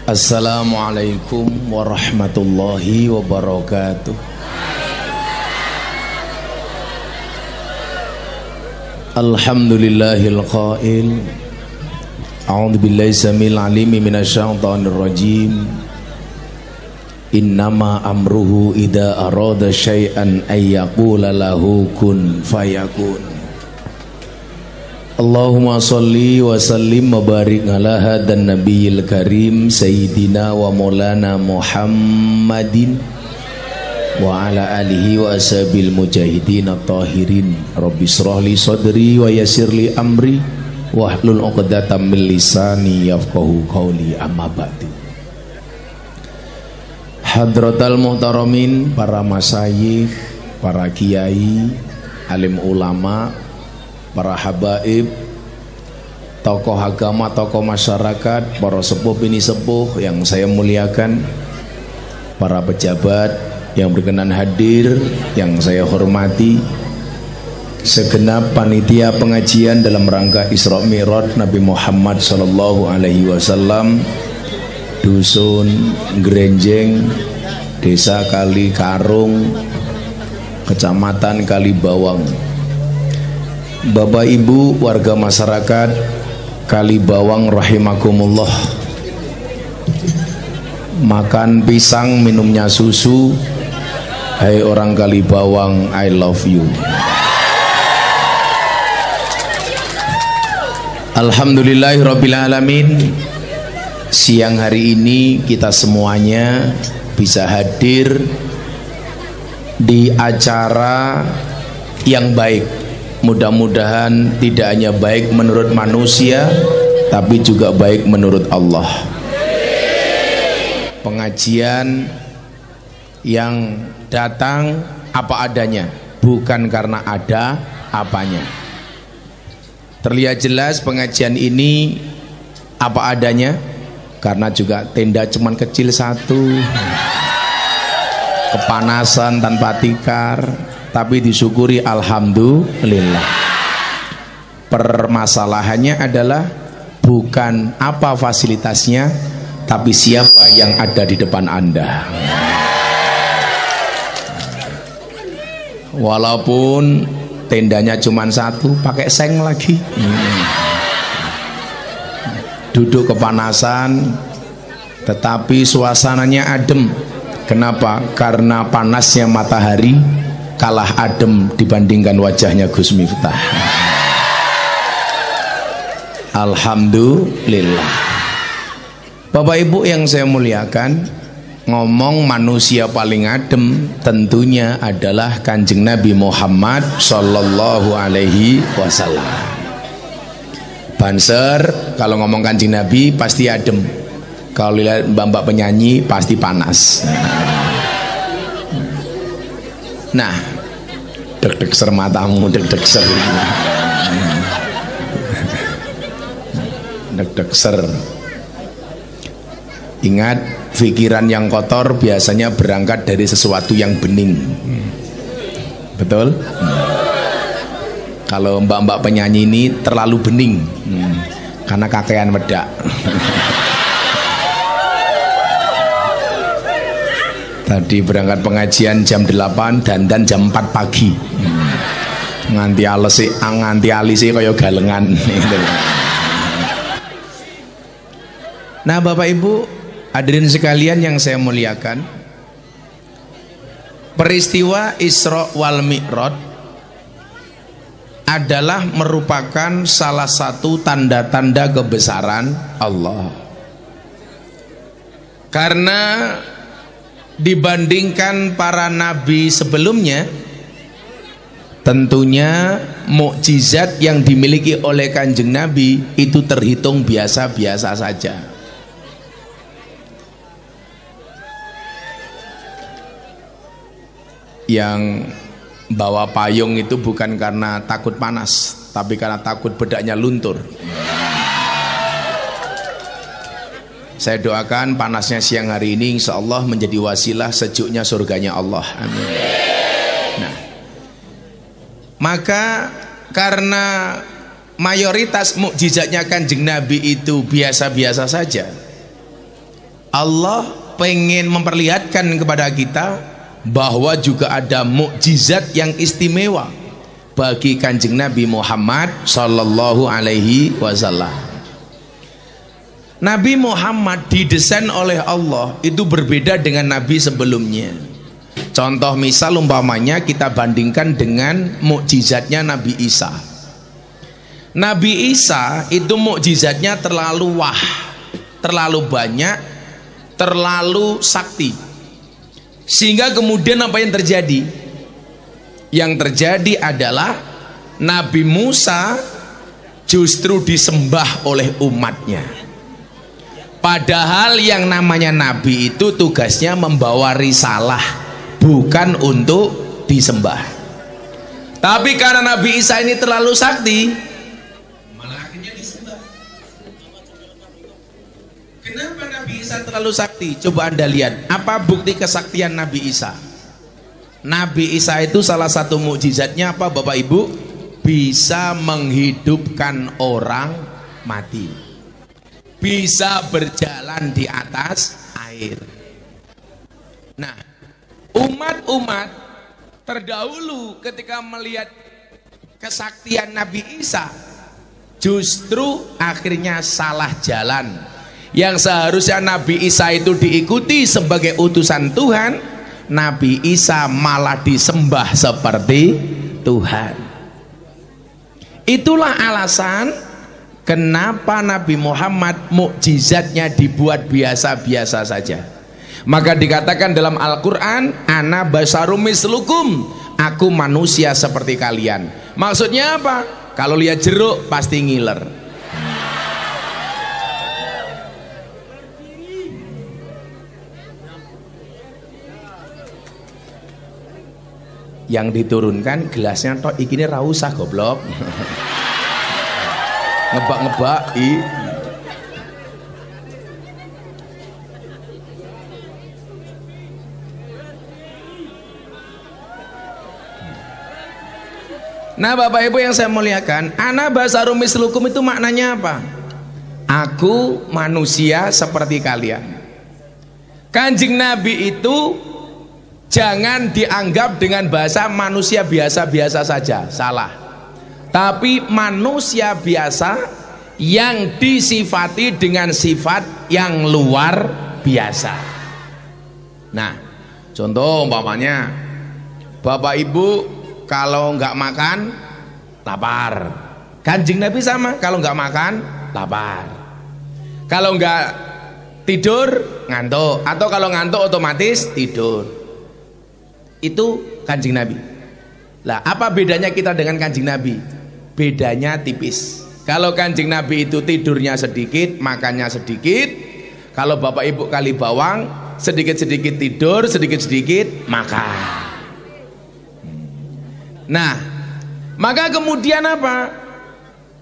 Assalamualaikum warahmatullahi wabarakatuh. Alhamdulillahil qail a'udzu billahi samil alimi minasyaitonir rajim. Innama amruhu idza arada syai'an ay yaqula lahu kun fayakun. Allahumma salli wa sallim wa barik ala hadan nabiyil karim sayyidina wa maulana Muhammadin wa ala alihi wa ashabil mujahidin at-tahirin. Rabbi shrah li sadri wa yassir li amri wahlul 'uqdatam min lisani yafqahu qawli. Amma ba'du. Hadratal muhtaramin, para masyayikh, para kiai, alim ulama, para habaib, tokoh agama, tokoh masyarakat, para sepuh bini sepuh yang saya muliakan, para pejabat yang berkenan hadir yang saya hormati, segenap panitia pengajian dalam rangka Isra Mi'raj Nabi Muhammad sallallahu alaihi wasallam, dusun Grenjeng, desa Kali Karung, kecamatan Kalibawang. Bapak Ibu warga masyarakat Kalibawang rahimakumullah. Makan pisang, minumnya susu. Hai orang Kalibawang, I love you. Alhamdulillahirabbil alamin. Siang hari ini kita semuanya bisa hadir di acara yang baik. Mudah-mudahan tidak hanya baik menurut manusia, tapi juga baik menurut Allah. Pengajian yang datang apa adanya, bukan karena ada apanya. Terlihat jelas pengajian ini apa adanya, karena juga tenda cuman kecil satu, kepanasan tanpa tikar, tapi disyukuri alhamdulillah. Permasalahannya adalah bukan apa fasilitasnya, tapi siapa yang ada di depan Anda. Walaupun tendanya cuma satu, pakai seng lagi, duduk kepanasan, tetapi suasananya adem. Kenapa? Karena panasnya matahari kalah adem dibandingkan wajahnya Gus Miftah. Alhamdulillah. Bapak Ibu yang saya muliakan, ngomong manusia paling adem tentunya adalah Kanjeng Nabi Muhammad sallallahu alaihi wasallam. Banser kalau ngomong Kanjeng Nabi pasti adem. Kalau lihat mbak-mbak penyanyi pasti panas. Nah, deg-deg ser matamu, deg-deg ser, deg-deg ser. Ingat, pikiran yang kotor biasanya berangkat dari sesuatu yang bening. Betul? Kalau mbak-mbak penyanyi ini terlalu bening, karena kakean wedak. Tadi berangkat pengajian jam 8, dandan jam 4 pagi. Nganti alisi kaya galengan. Nah, Bapak Ibu hadirin sekalian yang saya muliakan, peristiwa Isra wal Mi'raj adalah merupakan salah satu tanda-tanda kebesaran Allah. Karena dibandingkan para nabi sebelumnya, tentunya mukjizat yang dimiliki oleh Kanjeng Nabi itu terhitung biasa-biasa saja. Yang bawa payung itu bukan karena takut panas, tapi karena takut bedaknya luntur. Saya doakan panasnya siang hari ini insya Allah menjadi wasilah sejuknya surganya Allah. Amin. Nah, maka karena mayoritas mukjizatnya Kanjeng Nabi itu biasa-biasa saja, Allah pengen memperlihatkan kepada kita bahwa juga ada mukjizat yang istimewa bagi Kanjeng Nabi Muhammad sallallahu alaihi wasallam. Nabi Muhammad didesain oleh Allah itu berbeda dengan nabi sebelumnya. Contoh misal umpamanya kita bandingkan dengan mukjizatnya Nabi Isa. Nabi Isa itu mukjizatnya terlalu terlalu banyak, terlalu sakti, sehingga kemudian apa yang terjadi? Yang terjadi adalah Nabi Musa justru disembah oleh umatnya, padahal yang namanya nabi itu tugasnya membawa risalah, bukan untuk disembah. Tapi karena Nabi Isa ini terlalu sakti, kenapa Nabi Isa terlalu sakti? Coba Anda lihat, apa bukti kesaktian Nabi Isa? Nabi Isa itu salah satu mukjizatnya apa Bapak Ibu? Bisa menghidupkan orang mati, bisa berjalan di atas air. Nah, umat-umat terdahulu ketika melihat kesaktian Nabi Isa, justru akhirnya salah jalan. Yang seharusnya Nabi Isa itu diikuti sebagai utusan Tuhan, Nabi Isa malah disembah seperti Tuhan. Itulah alasan kenapa Nabi Muhammad mukjizatnya dibuat biasa-biasa saja. Maka dikatakan dalam Al-Quran, ana basarum mislukum, aku manusia seperti kalian. Maksudnya apa? Kalau lihat jeruk pasti ngiler. Yang diturunkan gelasnya tok ikine ra usah goblok. Ngebak-ngebak i. Nah, Bapak Ibu yang saya muliakan, ana basarum mislukum itu maknanya apa? Aku manusia seperti kalian. Kanjeng Nabi itu jangan dianggap dengan bahasa manusia biasa-biasa saja, salah. Tapi manusia biasa yang disifati dengan sifat yang luar biasa. Nah, contoh umpamanya Bapak Ibu kalau nggak makan lapar. Kanjeng Nabi sama, kalau nggak makan lapar. Kalau nggak tidur ngantuk, atau kalau ngantuk otomatis tidur. Itu Kanjeng Nabi. Lah, apa bedanya kita dengan Kanjeng Nabi? Bedanya tipis. Kalau Kanjeng Nabi itu tidurnya sedikit, makannya sedikit. Kalau Bapak Ibu kali bawang, sedikit-sedikit tidur, sedikit-sedikit makan. Nah, maka kemudian apa?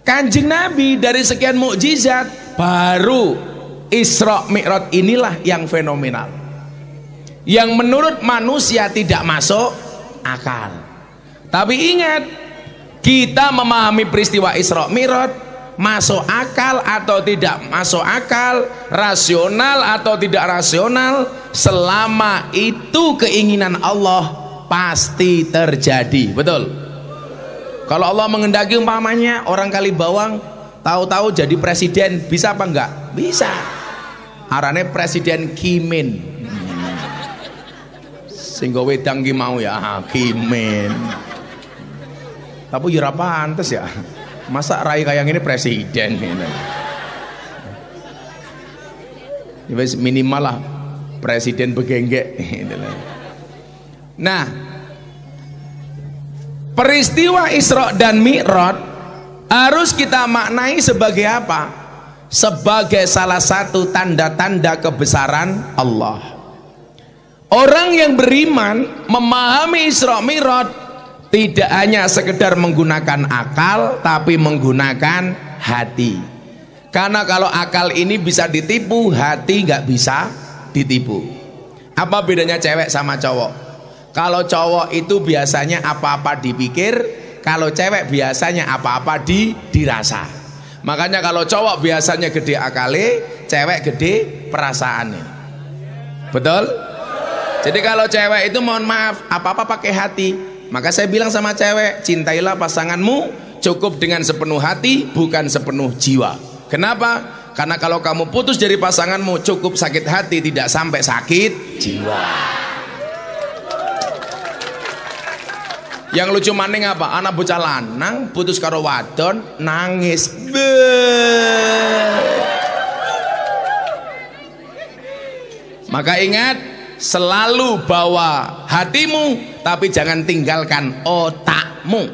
Kanjeng Nabi dari sekian mukjizat, baru Isra Mi'raj inilah yang fenomenal, yang menurut manusia tidak masuk akal. Tapi ingat, kita memahami peristiwa Isra Mi'raj, masuk akal atau tidak masuk akal, rasional atau tidak rasional, selama itu keinginan Allah pasti terjadi. Betul? Kalau Allah menghendaki umpamanya orang kali bawang tahu-tahu jadi presiden, bisa apa enggak? Bisa. Arane presiden Kimin. Sehingga wedang ki mau ya Kimin. Tapi ya pantes ya. Masa rai kayak ini presiden gitu. Ya minimal lah presiden begenggek gitu. Nah, peristiwa Isra dan Mi'raj harus kita maknai sebagai apa? Sebagai salah satu tanda-tanda kebesaran Allah. Orang yang beriman memahami Isra Mi'raj tidak hanya sekedar menggunakan akal, tapi menggunakan hati. Karena kalau akal ini bisa ditipu, hati nggak bisa ditipu. Apa bedanya cewek sama cowok? Kalau cowok itu biasanya apa-apa dipikir, kalau cewek biasanya apa-apa dirasa. Makanya kalau cowok biasanya gede akale, cewek gede perasaannya. Betul? Jadi kalau cewek itu mohon maaf, apa-apa pakai hati. Maka saya bilang sama cewek, cintailah pasanganmu cukup dengan sepenuh hati, bukan sepenuh jiwa. Kenapa? Karena kalau kamu putus dari pasanganmu cukup sakit hati, tidak sampai sakit jiwa. Yang lucu maning apa? Anak bocah lanang putus karo wadon nangis. Maka ingat, selalu bawa hatimu, tapi jangan tinggalkan otakmu.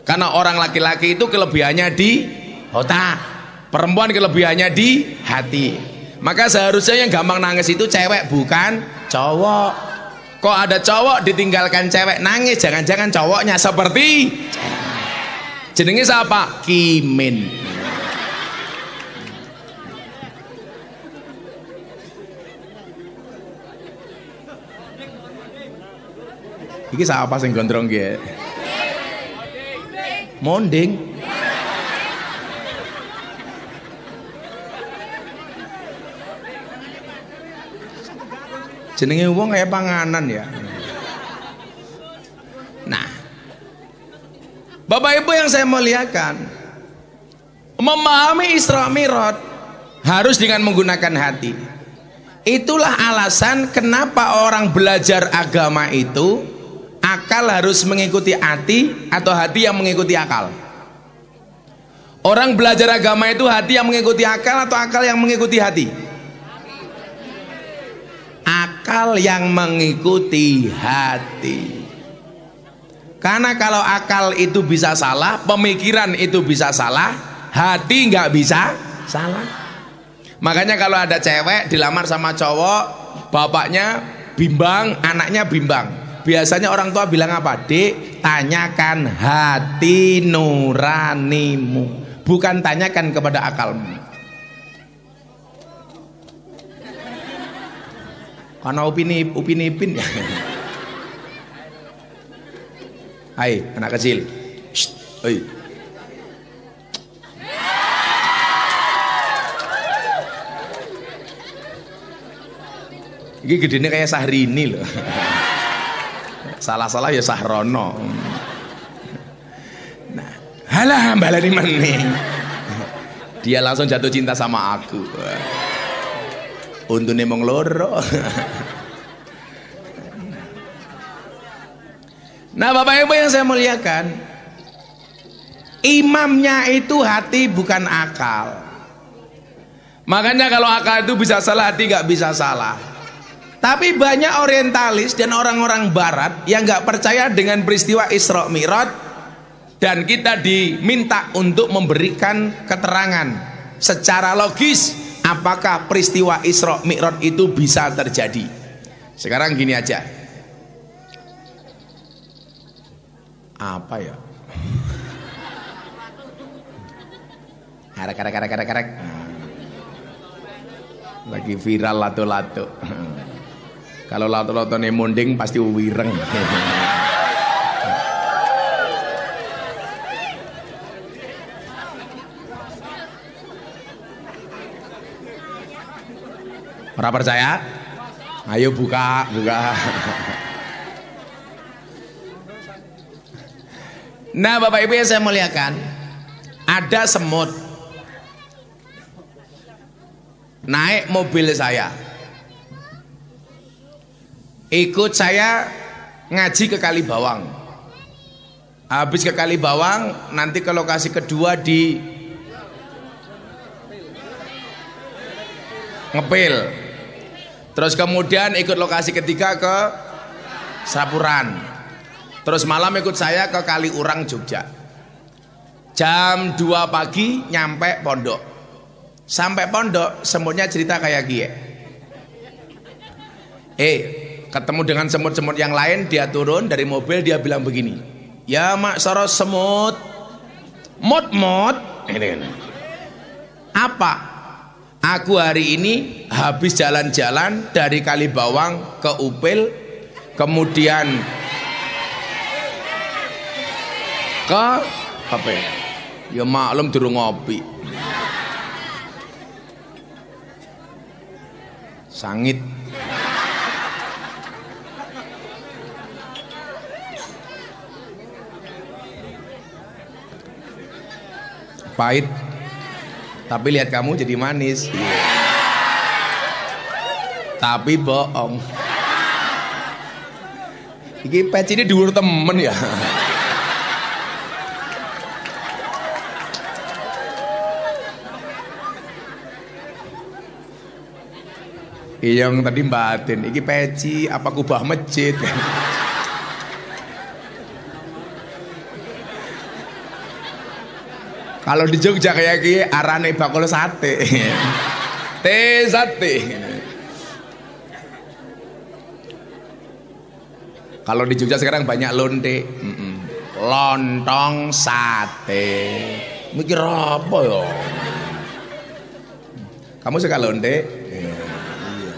Karena orang laki-laki itu kelebihannya di otak, perempuan kelebihannya di hati. Maka seharusnya yang gampang nangis itu cewek, bukan cowok. Kok ada cowok ditinggalkan cewek nangis, jangan-jangan cowoknya seperti jenenge siapa? Kimin. Iki siapa sing gondrong ki? Monding. Jenenge wong kayak panganan ya. Nah, Bapak Ibu yang saya muliakan, memahami Isra Mi'raj harus dengan menggunakan hati. Itulah alasan kenapa orang belajar agama itu akal harus mengikuti hati atau hati yang mengikuti akal. Orang belajar agama itu hati yang mengikuti akal atau akal yang mengikuti hati? Akal yang mengikuti hati. Karena kalau akal itu bisa salah, pemikiran itu bisa salah, hati nggak bisa salah. Makanya kalau ada cewek dilamar sama cowok, bapaknya bimbang, anaknya bimbang, biasanya orang tua bilang apa? Dek, tanyakan hati nuranimu, bukan tanyakan kepada akalmu. Karena upin ipin. Hai anak kecil, hei. Ini gedenya kayak Sahrini loh. Salah-salah ya Sahrono. Nah, halah balani maning. Dia langsung jatuh cinta sama aku. Untune mong loro. Nah, Bapak Ibu yang saya muliakan, imamnya itu hati bukan akal. Makanya kalau akal itu bisa salah, hati nggak bisa salah. Tapi banyak orientalis dan orang-orang barat yang nggak percaya dengan peristiwa Isra Mi'raj, dan kita diminta untuk memberikan keterangan secara logis apakah peristiwa Isra Mi'raj itu bisa terjadi. Sekarang gini aja. Apa ya? Karek. Lagi viral lato-lato. Kalau lato-lato munding pasti wireng. Ora percaya? Ayo buka. Nah, Bapak Ibu yang saya muliakan, ada semut naik mobil saya, ikut saya ngaji ke Kalibawang. Habis ke Kalibawang, nanti ke lokasi kedua di Ngepil. Terus kemudian ikut lokasi ketiga ke Sapuran. Terus malam ikut saya ke Kaliurang, Jogja. Jam 2 pagi nyampe pondok. Sampai pondok semutnya cerita kayak gie. Ketemu dengan semut-semut yang lain, dia turun dari mobil, dia bilang begini, ya mak soros semut, mot. Apa? Aku hari ini habis jalan-jalan dari Kalibawang ke Upil, kemudian ke apa ya maklum durung ngopi sangit pahit. Tapi lihat kamu jadi manis. Tapi bohong. Iki peci ini dhuwur temen ya. Yang tadi batin, iki peci apa kubah masjid. Kalau di Jogja kayak gini arane bakul sate. Teh sate. Kalau di Jogja sekarang banyak lonte. Lontong sate. Mikir apa ya? Kamu suka lonte?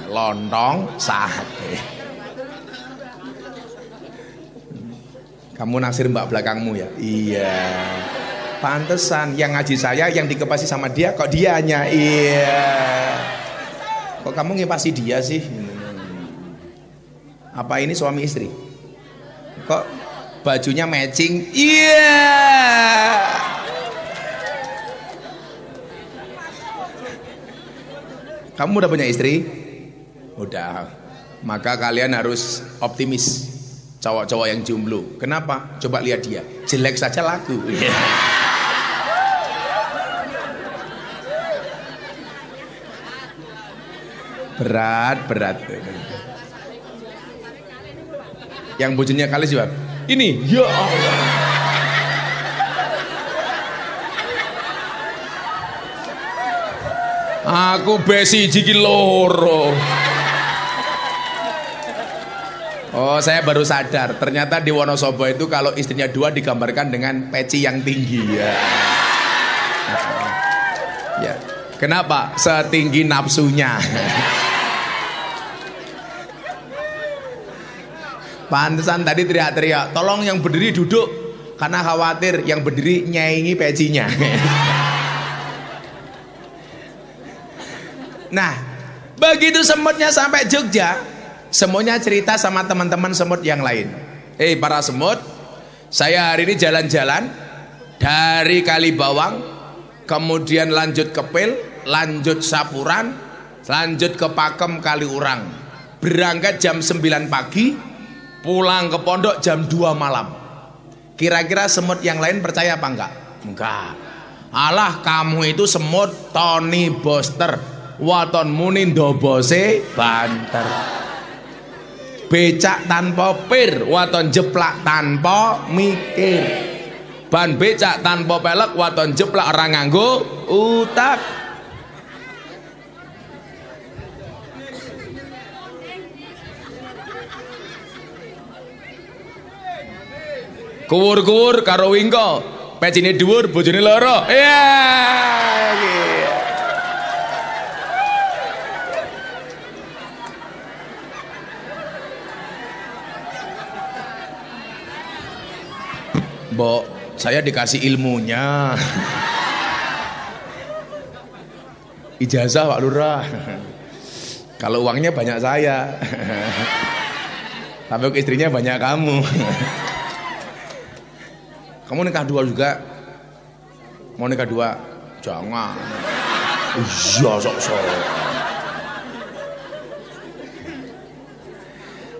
Lontong sate. Kamu naksir mbak belakangmu ya? Iya. Pantesan yang ngaji saya yang dikepasi sama dia kok dianya. Iya. Kok kamu ngepasi dia sih? Apa ini suami istri? Kok bajunya matching? Iya. Kamu udah punya istri? Udah. Maka kalian harus optimis. Cowok-cowok yang jomblo. Kenapa? Coba lihat dia. Jelek saja laku. Berat. Yang bojone kali jawab, ini ya Allah. Aku besi jiki loro. Oh, saya baru sadar ternyata di Wonosobo itu kalau istrinya dua digambarkan dengan peci yang tinggi ya. Ya. Kenapa? Setinggi nafsunya. Pantesan tadi teriak-teriak, tolong yang berdiri duduk karena khawatir yang berdiri nyaingi pecinya. Nah, begitu semutnya sampai Jogja, semuanya cerita sama teman-teman semut yang lain. Para semut, saya hari ini jalan-jalan dari Kalibawang, kemudian lanjut ke Pel, lanjut Sapuran, lanjut ke Pakem Kaliurang. Berangkat jam 9 pagi, pulang ke pondok jam 2 malam. Kira-kira semut yang lain percaya apa enggak? Enggak. Alah, kamu itu semut Tony Boster, waton muni ndobose banter. Becak tanpa pir, waton jeplak tanpa mikir. Ban becak tanpa pelek, waton jeplak orang nganggo utak. Kuwur-kuwur karo wingko, pecine dhuwur, bojone loro. Iya. Mbok, saya dikasih ilmunya. Ijazah Pak Lurah. Kalau uangnya banyak saya. Tapi istrinya banyak kamu. Kamu nikah dua juga? Mau nikah dua? Jangan. Iya, sok-sok.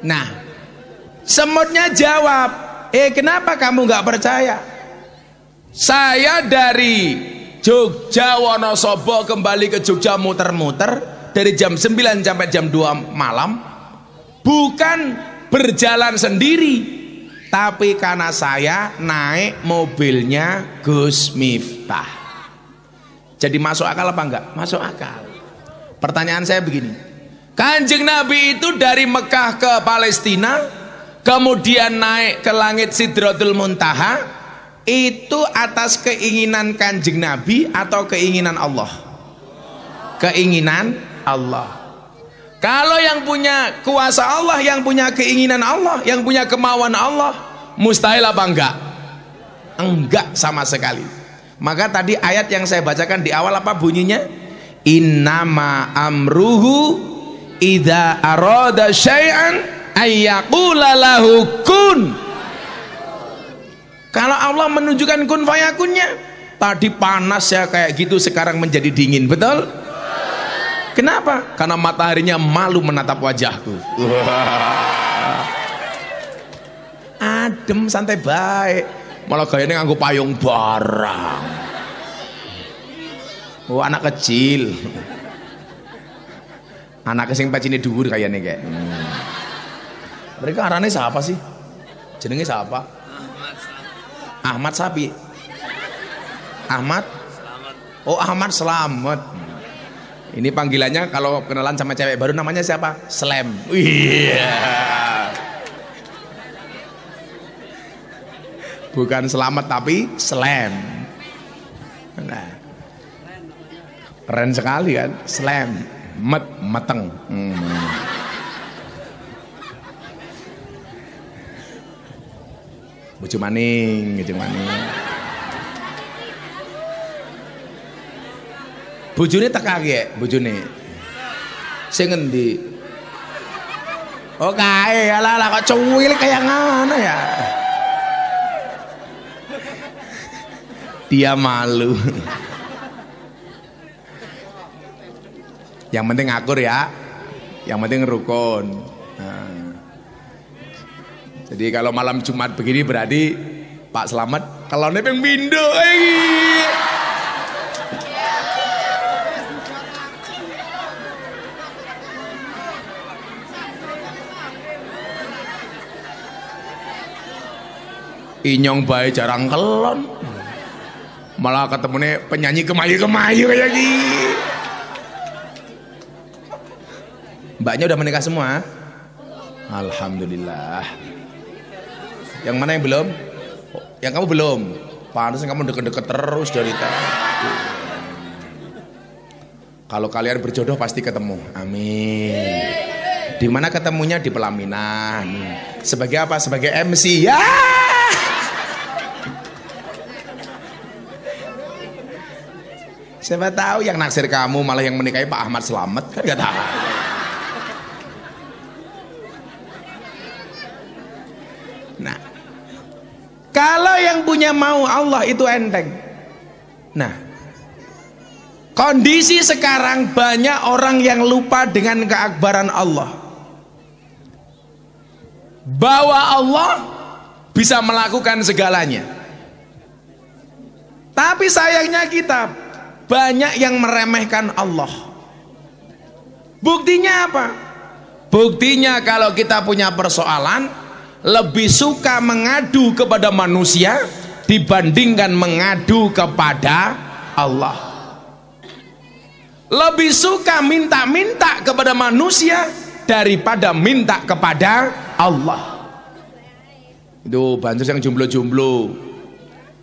Nah, semutnya jawab, kenapa kamu nggak percaya? Saya dari Jogja Wonosobo kembali ke Jogja muter-muter dari jam 9 sampai jam 2 malam, bukan berjalan sendiri, tapi karena saya naik mobilnya Gus Miftah. Jadi masuk akal apa enggak? Masuk akal. Pertanyaan saya begini, Kanjeng Nabi itu dari Mekah ke Palestina, kemudian naik ke langit Sidratul Muntaha, itu atas keinginan Kanjeng Nabi atau keinginan Allah? Keinginan Allah. Kalau yang punya kuasa Allah, yang punya keinginan Allah, yang punya kemauan Allah, mustahil apa enggak? Enggak sama sekali. Maka tadi ayat yang saya bacakan di awal apa bunyinya? Innama amruhu idza arada syai'an ayyaqula lahu kun. Kalau Allah menunjukkan kun fayakunnya, Tadi panas ya kayak gitu, sekarang menjadi dingin, betul? Kenapa? Karena mataharinya malu menatap wajahku. Adem, santai baik. Malah gayanya nganggo payung barang. Oh, anak kecil. Anak sing pacine dhuwur kayane kayak. Mereka arane siapa sih? Jenenge siapa? Ahmad Sapi. Ahmad? Oh, Ahmad Slamet. Ini panggilannya kalau kenalan sama cewek baru namanya siapa? Slam. Iya. Bukan selamat tapi slam. Nah, keren sekali kan? Slam. Meteng. Bojo maning. Bojone teka ge, bojone. Sing ngendi? Oh kae, alah kok cuwil kayak ngono ya. Dia malu. Yang penting akur ya. Yang penting rukun. Nah. Jadi kalau malam Jumat begini berarti Pak Slamet kalau nepeng bindo. Inyong bae jarang kelon. Malah ketemunya penyanyi kemayu-kemayu kayak gini. Mbaknya udah menikah semua? Alhamdulillah. Yang mana yang belum? Yang kamu belum? Pantesan kamu deket-deket terus dari tadi. Kalau kalian berjodoh pasti ketemu. Amin. Di mana ketemunya? Di pelaminan. Sebagai apa? Sebagai MC. Ya. Siapa tahu yang naksir kamu malah yang menikahi Pak Ahmad Slamet, kan gak tahu. Nah, kalau yang punya mau Allah itu enteng. Nah, kondisi sekarang banyak orang yang lupa dengan keakbaran Allah, bahwa Allah bisa melakukan segalanya. Tapi sayangnya kita banyak yang meremehkan Allah. Buktinya apa? Buktinya kalau kita punya persoalan, lebih suka mengadu kepada manusia dibandingkan mengadu kepada Allah. Lebih suka minta-minta kepada manusia daripada minta kepada Allah. Itu bantu yang jomblo-jomblo.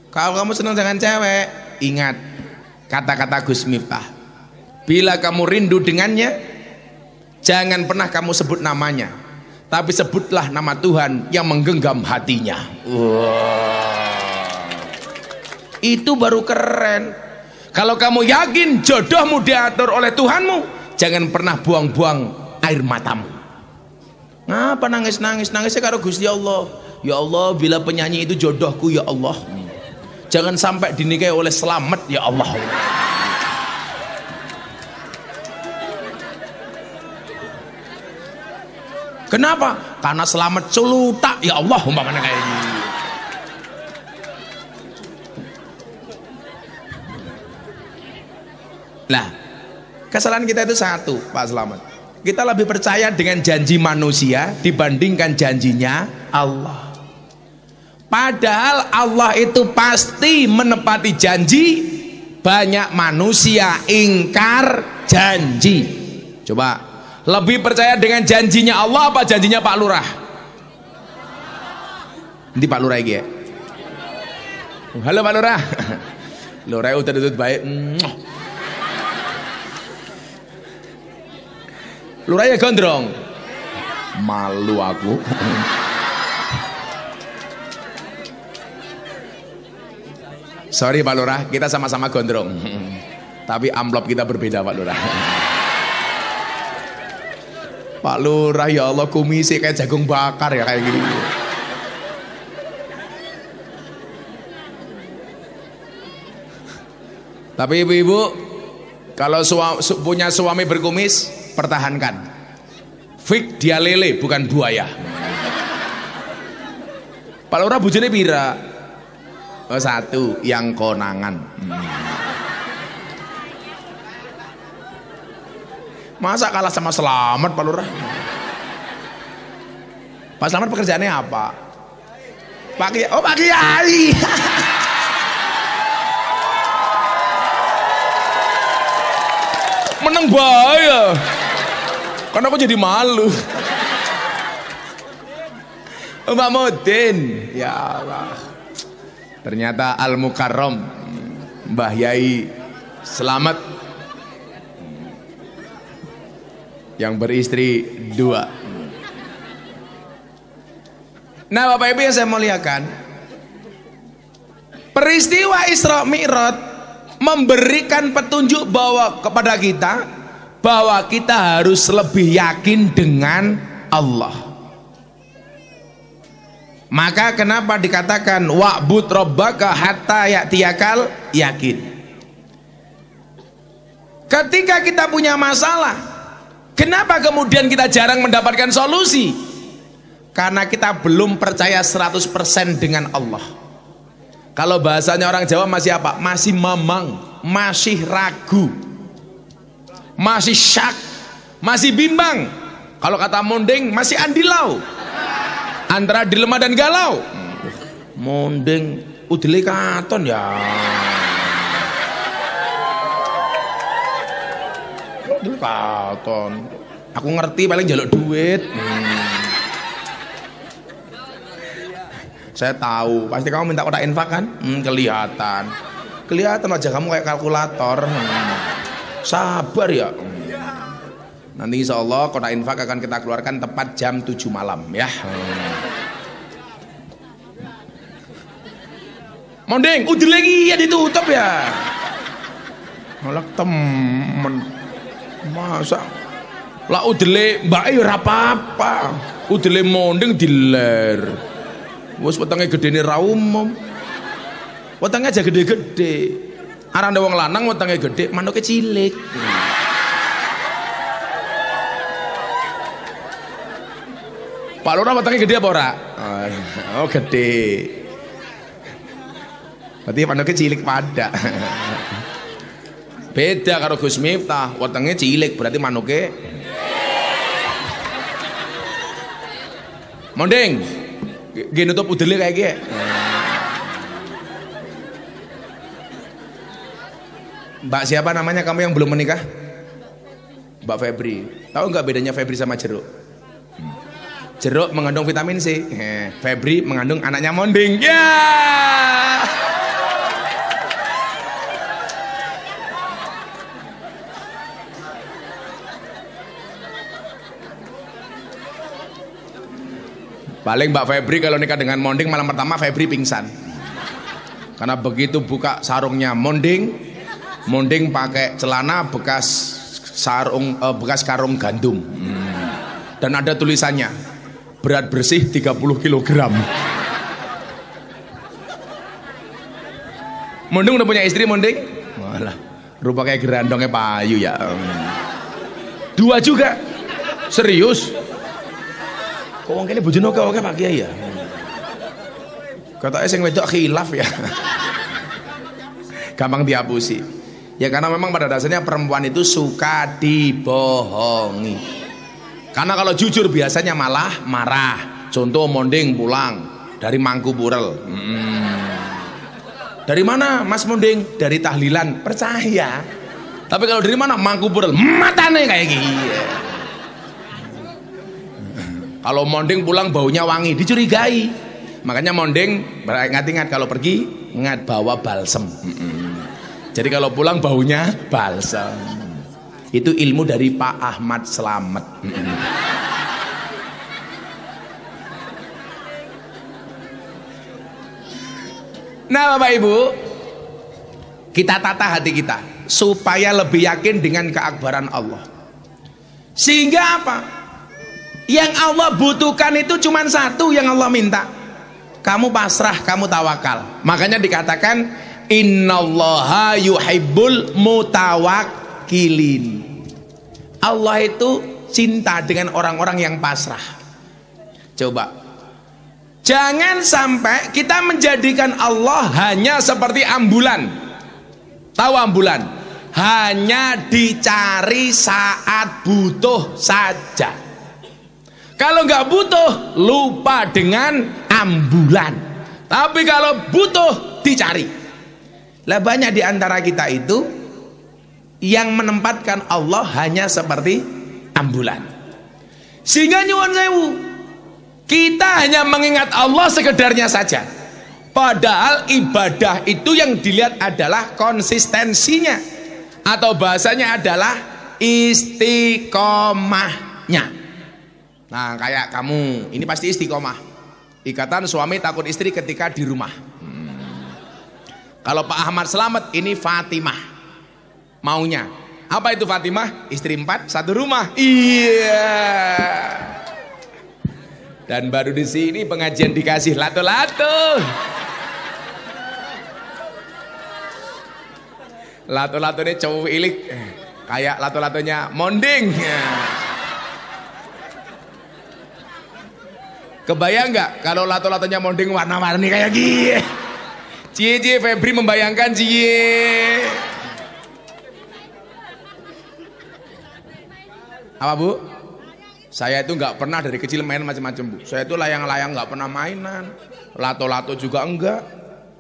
Kalau kamu senang dengan cewek, ingat kata-kata Gus Miftah, bila kamu rindu dengannya, jangan pernah kamu sebut namanya, tapi sebutlah nama Tuhan yang menggenggam hatinya. Itu baru keren. Kalau kamu yakin jodohmu diatur oleh Tuhanmu, jangan pernah buang-buang air matamu. Ngapa nangis-nangis? Nangisnya karo Gusti Allah. Ya Allah, bila penyanyi itu jodohku ya Allah, jangan sampai dinikahi oleh Slamet ya Allah. Kenapa? Karena Slamet culutak ya Allah, umpamanya kayak gini. Nah, kesalahan kita itu satu, Pak Slamet. Kita lebih percaya dengan janji manusia dibandingkan janjinya Allah. Padahal Allah itu pasti menepati janji. Banyak manusia ingkar janji. Coba, lebih percaya dengan janjinya Allah apa janjinya Pak Lurah? Nanti Pak Lurah ya. Halo Pak Lurah. Lurah udah tutut baik. Lurah ya gondrong. Malu aku. Sorry Pak Lurah, kita sama-sama gondrong. Tapi amplop kita berbeda Pak Lurah. Pak Lurah ya Allah, kumisnya kayak jagung bakar ya kayak gini. Tapi ibu-ibu, kalau punya suami berkumis, pertahankan. Fik dia lele bukan buaya. Pak Lurah bojone pira? Oh, satu, yang konangan. Masa kalah sama Selamat Pak Lurah? Pak Selamat pekerjaannya apa? Pak Kiai. Oh, Pak Kiai. Menang bahaya. Karena aku jadi malu. Mbak Modin, ya Allah. Ternyata Al Mukarram, Mbah Yai Selamat, yang beristri 2. Nah, Bapak Ibu yang saya muliakan, peristiwa Isra Mi'raj memberikan petunjuk kepada kita bahwa kita harus lebih yakin dengan Allah. Maka kenapa dikatakan wa'bud rabbaka hatta ya'tiyakal yakin? Ketika kita punya masalah, kenapa kemudian kita jarang mendapatkan solusi? Karena kita belum percaya 100% dengan Allah. Kalau bahasanya orang Jawa masih apa? Masih mamang, masih ragu, masih syak, masih bimbang. Kalau kata Mondeng, masih andilau, antara dilema dan galau. Mondeng udele katon ya. Udele katon. Aku ngerti paling jaluk duit. Saya tahu, pasti kamu minta kotak infak kan? Kelihatan. Kelihatan aja kamu kayak kalkulator. Sabar ya. Nanti insya Allah kotak infak akan kita keluarkan tepat jam 7 malam ya. Mondeng, udah lagi ya ditutup ya. Malah temen. Masa lah udele mbak ora apa-apa. Udele mondeng diler. Wes wetenge gedene ra umum. Wetenge aja gede-gede. Arane wong lanang wetenge gede, manuke cilik. Pak Lurah wetenge gede apa ora? Oh, gede. Berarti manuke cilik pada. Beda karo Gus Miftah, wetenge cilik berarti manuke. Mondeng, gini nutup udele kayak gini. Mbak siapa namanya kamu yang belum menikah? Mbak Febri. Tahu nggak bedanya Febri sama jeruk? Jeruk mengandung vitamin C. Febri mengandung anaknya Monding. Ya. Paling Mbak Febri kalau nikah dengan Monding malam pertama Febri pingsan. Karena begitu buka sarungnya Monding pakai celana bekas sarung bekas karung gandum. Dan ada tulisannya berat bersih 30 kg. Monding udah punya istri Monding? Walah, rupa kayak gerandongnya Pak Ayu ya. 2 juga. Serius? Kok wong kene bojone oke Pak Kiai ya? Katanya sing wedok khilaf ya. Gampang dihapusi. Ya karena memang pada dasarnya perempuan itu suka dibohongi. Karena kalau jujur biasanya malah marah. Contoh Monding pulang dari Mangkuburel. Dari mana Mas Monding? Dari tahlilan. Percaya. Tapi kalau dari mana? Mangkuburel. Matane kayak gini. Kalau Monding pulang baunya wangi, dicurigai. Makanya Monding ingat-ingat kalau pergi ingat bawa balsem. Jadi kalau pulang baunya balsam. Itu ilmu dari Pak Ahmad Slamet. Nah Bapak Ibu, kita tata hati kita supaya lebih yakin dengan keakbaran Allah. Sehingga apa? Yang Allah butuhkan itu cuma satu yang Allah minta. Kamu pasrah, kamu tawakal. Makanya dikatakan Innallaha yuhibbul mutawakkilin. Allah itu cinta dengan orang-orang yang pasrah. Coba, jangan sampai kita menjadikan Allah hanya seperti ambulan. Tahu ambulan? Hanya dicari saat butuh saja. Kalau nggak butuh, lupa dengan ambulan. Tapi kalau butuh, dicari. Lah banyak di antara kita itu yang menempatkan Allah hanya seperti ambulan. Sehingga nyuwun sewu, kita hanya mengingat Allah sekedarnya saja. Padahal ibadah itu yang dilihat adalah konsistensinya, atau bahasanya adalah istiqomahnya. Nah, kayak kamu ini pasti istiqomah. Ikatan suami takut istri ketika di rumah. Kalau Pak Ahmad Slamet ini Fatimah maunya. Apa itu Fatimah? Istri 4 satu rumah. Iya. Dan baru di sini pengajian dikasih lato-lato. Lato-lato ini cowok ilik kayak lato-latonya Monding. Kebayang nggak kalau lato-latonya Monding warna-warni kayak gini? Cie Febri membayangkan cie. Apa bu? Saya itu nggak pernah dari kecil main macam-macam bu. Saya itu layang-layang nggak pernah mainan. Lato-lato juga enggak.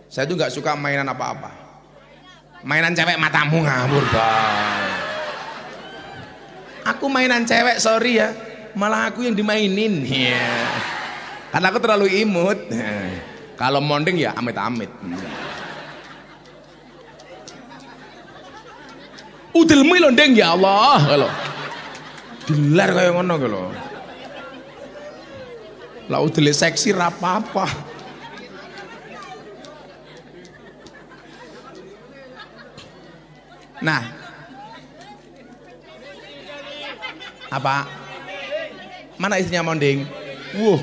Saya itu nggak suka mainan apa-apa. Mainan cewek matamu ngawur bang. Aku mainan cewek sorry ya. Malah aku yang dimainin. Yeah. Karena aku terlalu imut. Kalau Monding ya amit-amit. Udelmu londeng ya Allah. Kalau gelar kayak ngono kalau. Lah udele seksi ra apa-apa. Nah. Apa? Mana istrinya Monding?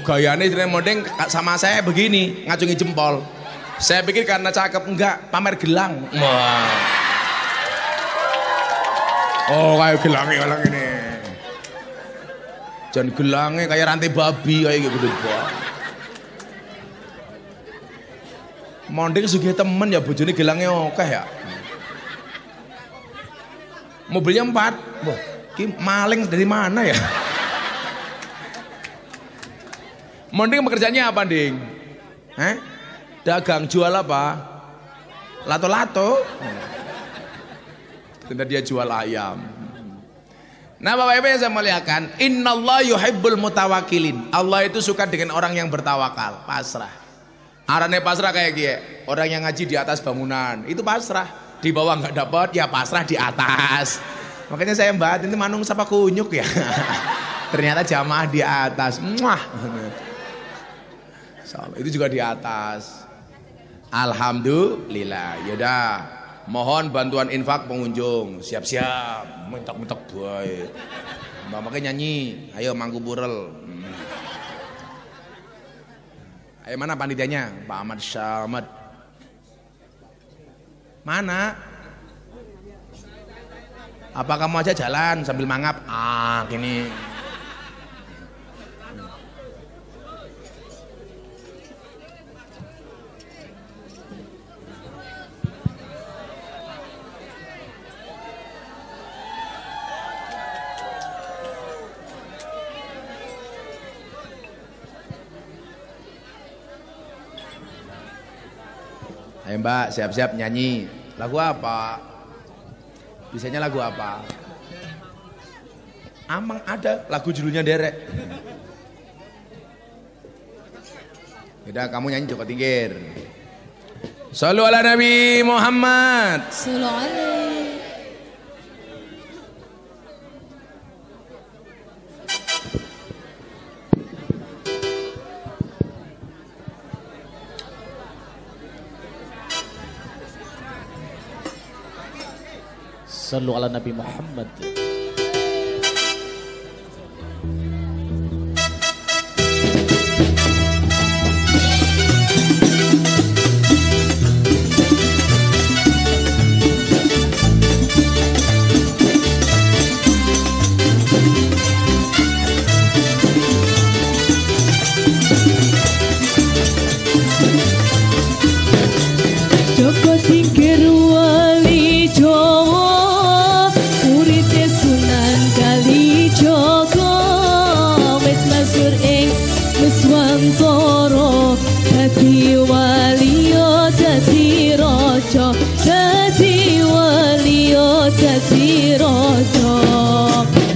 Gayanya istrinya Monding sama saya begini, ngacungi jempol. Saya pikir karena cakep, enggak, pamer gelang. Wah. Oh, kayak gelangnya orang ini. Jangan gelangnya kayak rantai babi kayak gitu. Monding sugih temen ya bojone gelangnya oke ya. Mobilnya 4. Wah, ini maling dari mana ya? Monding pekerjaannya apa, Ding? Dagang, jual apa? Lato-lato. Ternyata dia jual ayam. Nah, Bapak Ibu yang saya muliakan, innallaha yuhibbul mutawakkilin. Allah itu suka dengan orang yang bertawakal, pasrah. Arane pasrah kayak gini, orang yang ngaji di atas bangunan, itu pasrah. Di bawah nggak dapat, ya pasrah di atas. Makanya saya bahas ini manung sapa kunyuk ya. Ternyata jamaah di atas. Muah. Itu juga di atas. Alhamdulillah. Yaudah, mohon bantuan infak pengunjung. Siap-siap. Mentak-mentak boy. Mbak makanya nyanyi. Ayo mangku burel. Ayo mana panitianya? Pak Ahmad Syamad. Mana? Apa kamu aja jalan sambil mangap? Gini. Ayo Mbak, siap-siap nyanyi. Lagu apa? Biasanya lagu apa? Amang ada lagu judulnya derek. Udah kamu nyanyi Joko Tingkir. Shallu ala Nabi Muhammad. Shallu alaihi. Sallu ala Nabi Muhammad. tingkir wali Jawa urite Sunan Kalijaga wis masyhur ing Nuswantara dadi wali dadi raja dadi wali dadi raja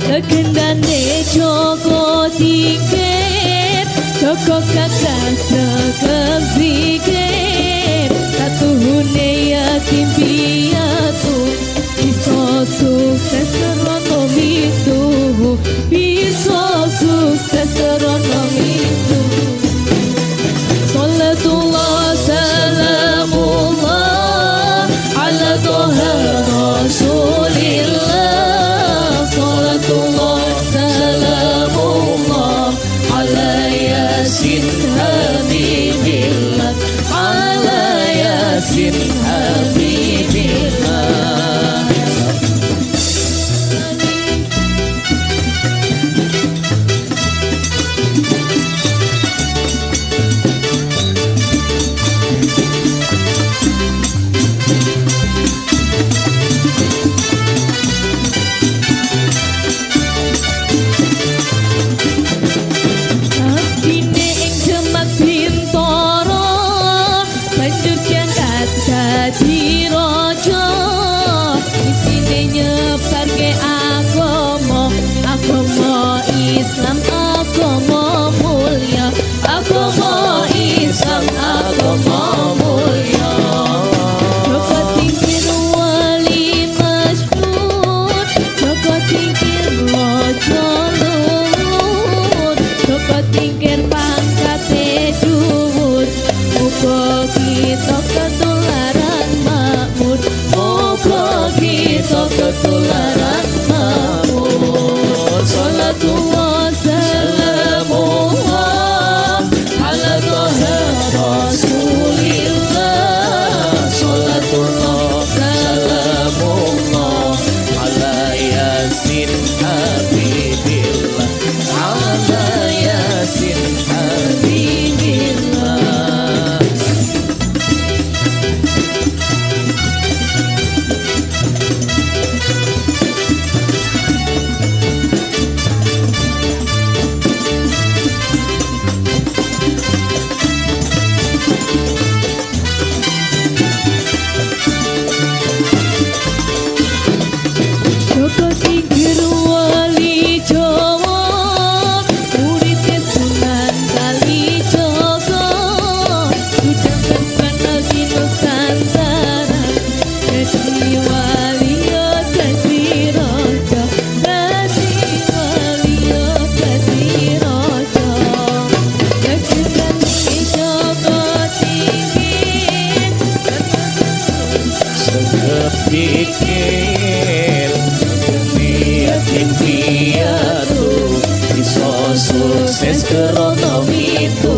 legendane Joko Tingkir Joko kakak sekep zikir satu hune yatim piatu bisa sukses krono mitu bisa sukses krono mitu Salatullah salamullah ala toha rasulillah Salatullah salamullah ala yasin habibillah ala yasin habibillah dadi raja isine nyebarke agama Islam agama mulia agama Islam agama mulia Joko Tingkir wali masyhur Joko Tingkir raja luhur Joko Tingkir pangkate dhuwur muga kita ketularan makmur muga kita ketularan makmur salatullah salamullah ala toha rasulillah salatullah salamullah ala yasin habibillah ala yasin habibillah Joko Tingkir wali Jawa urite Sunan Kalijaga sudah terkenal di Nusantara dadi wali dadi raja dadi wali dadi raja legendane Joko Tingkir sekep pikir yakin piatu iso sukses krono mitu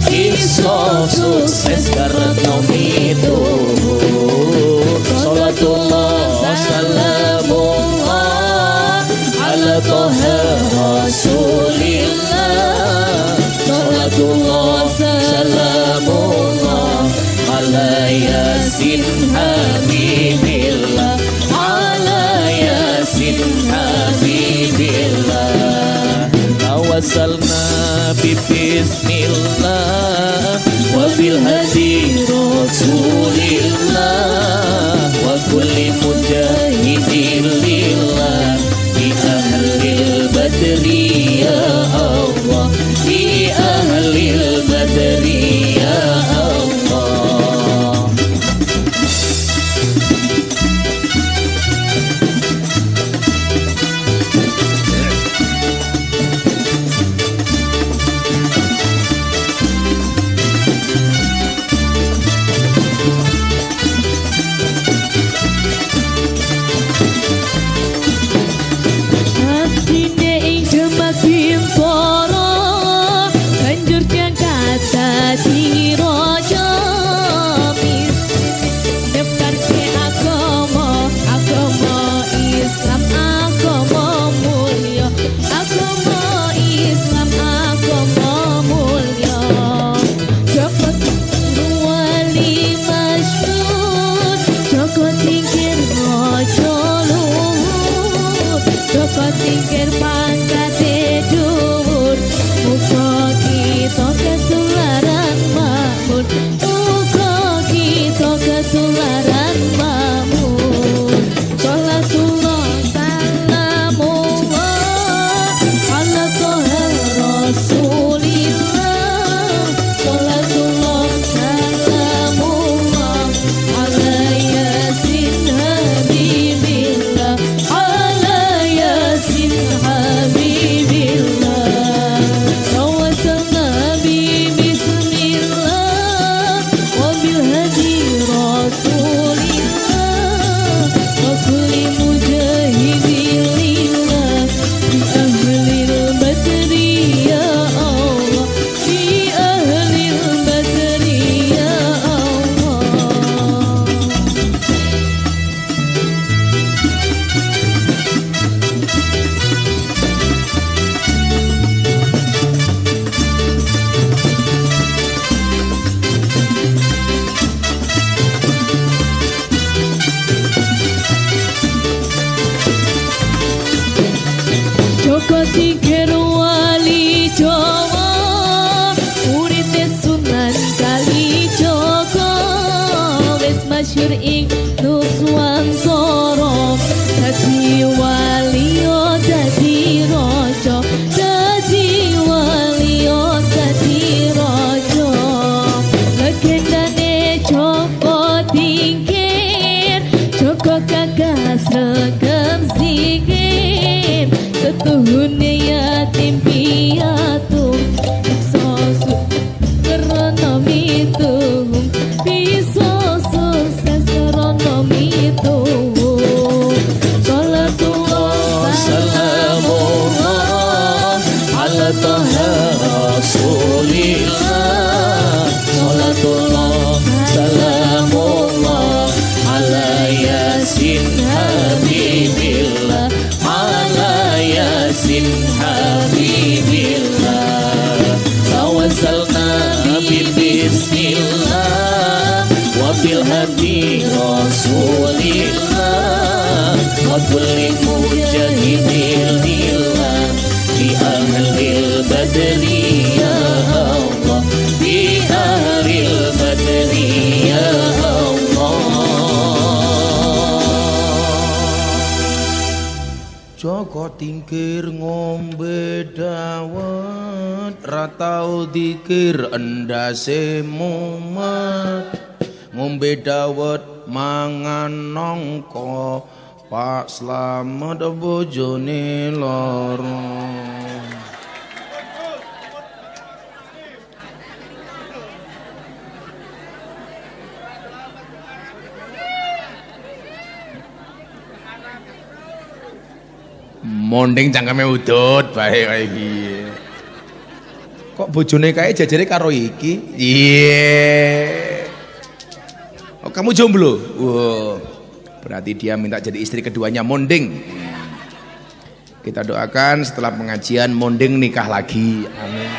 iso sukses krono mitu salatullah salamullah ala toha rasulillah salatullah salamullah ala yasin habibillah ala yasin habibillah tawassalna bi bismillah wa bil hadi rasulillah wa kulli mujahidin lillah bi ahlil badri ya Allah bi ahlil badri ya Allah tingkir wali Jawa urite Sunan Kalijaga wis masyhur ing Nuswantara dadi wali dadi raja dadi wali dadi raja legendane Joko Tingkir Joko gagas regem zikir setuhune yatim piatu sosu karena mitung bisa sukses karena mitung salatullah salamullah ala taha rasulillah salatullah salamullah ala yasin habibillah ala yasin habibillah tawassalna bismillah wa bil hadi rasulillah wa kulli mujahidin lillah bi ahlil badri ya Allah bi ahlil badri ya Joko Tingkir ngombe dawet ratau dikir endase mumet ngombe dawet mangan nongko Pak Slamet bojone loro monding cangkeme udut bae kae iki. Kok bojone kae jajare karo iki? Iya. Oh, kamu jomblo? Wow. Berarti dia minta jadi istri keduanya monding. Kita doakan setelah pengajian monding nikah lagi. Amin.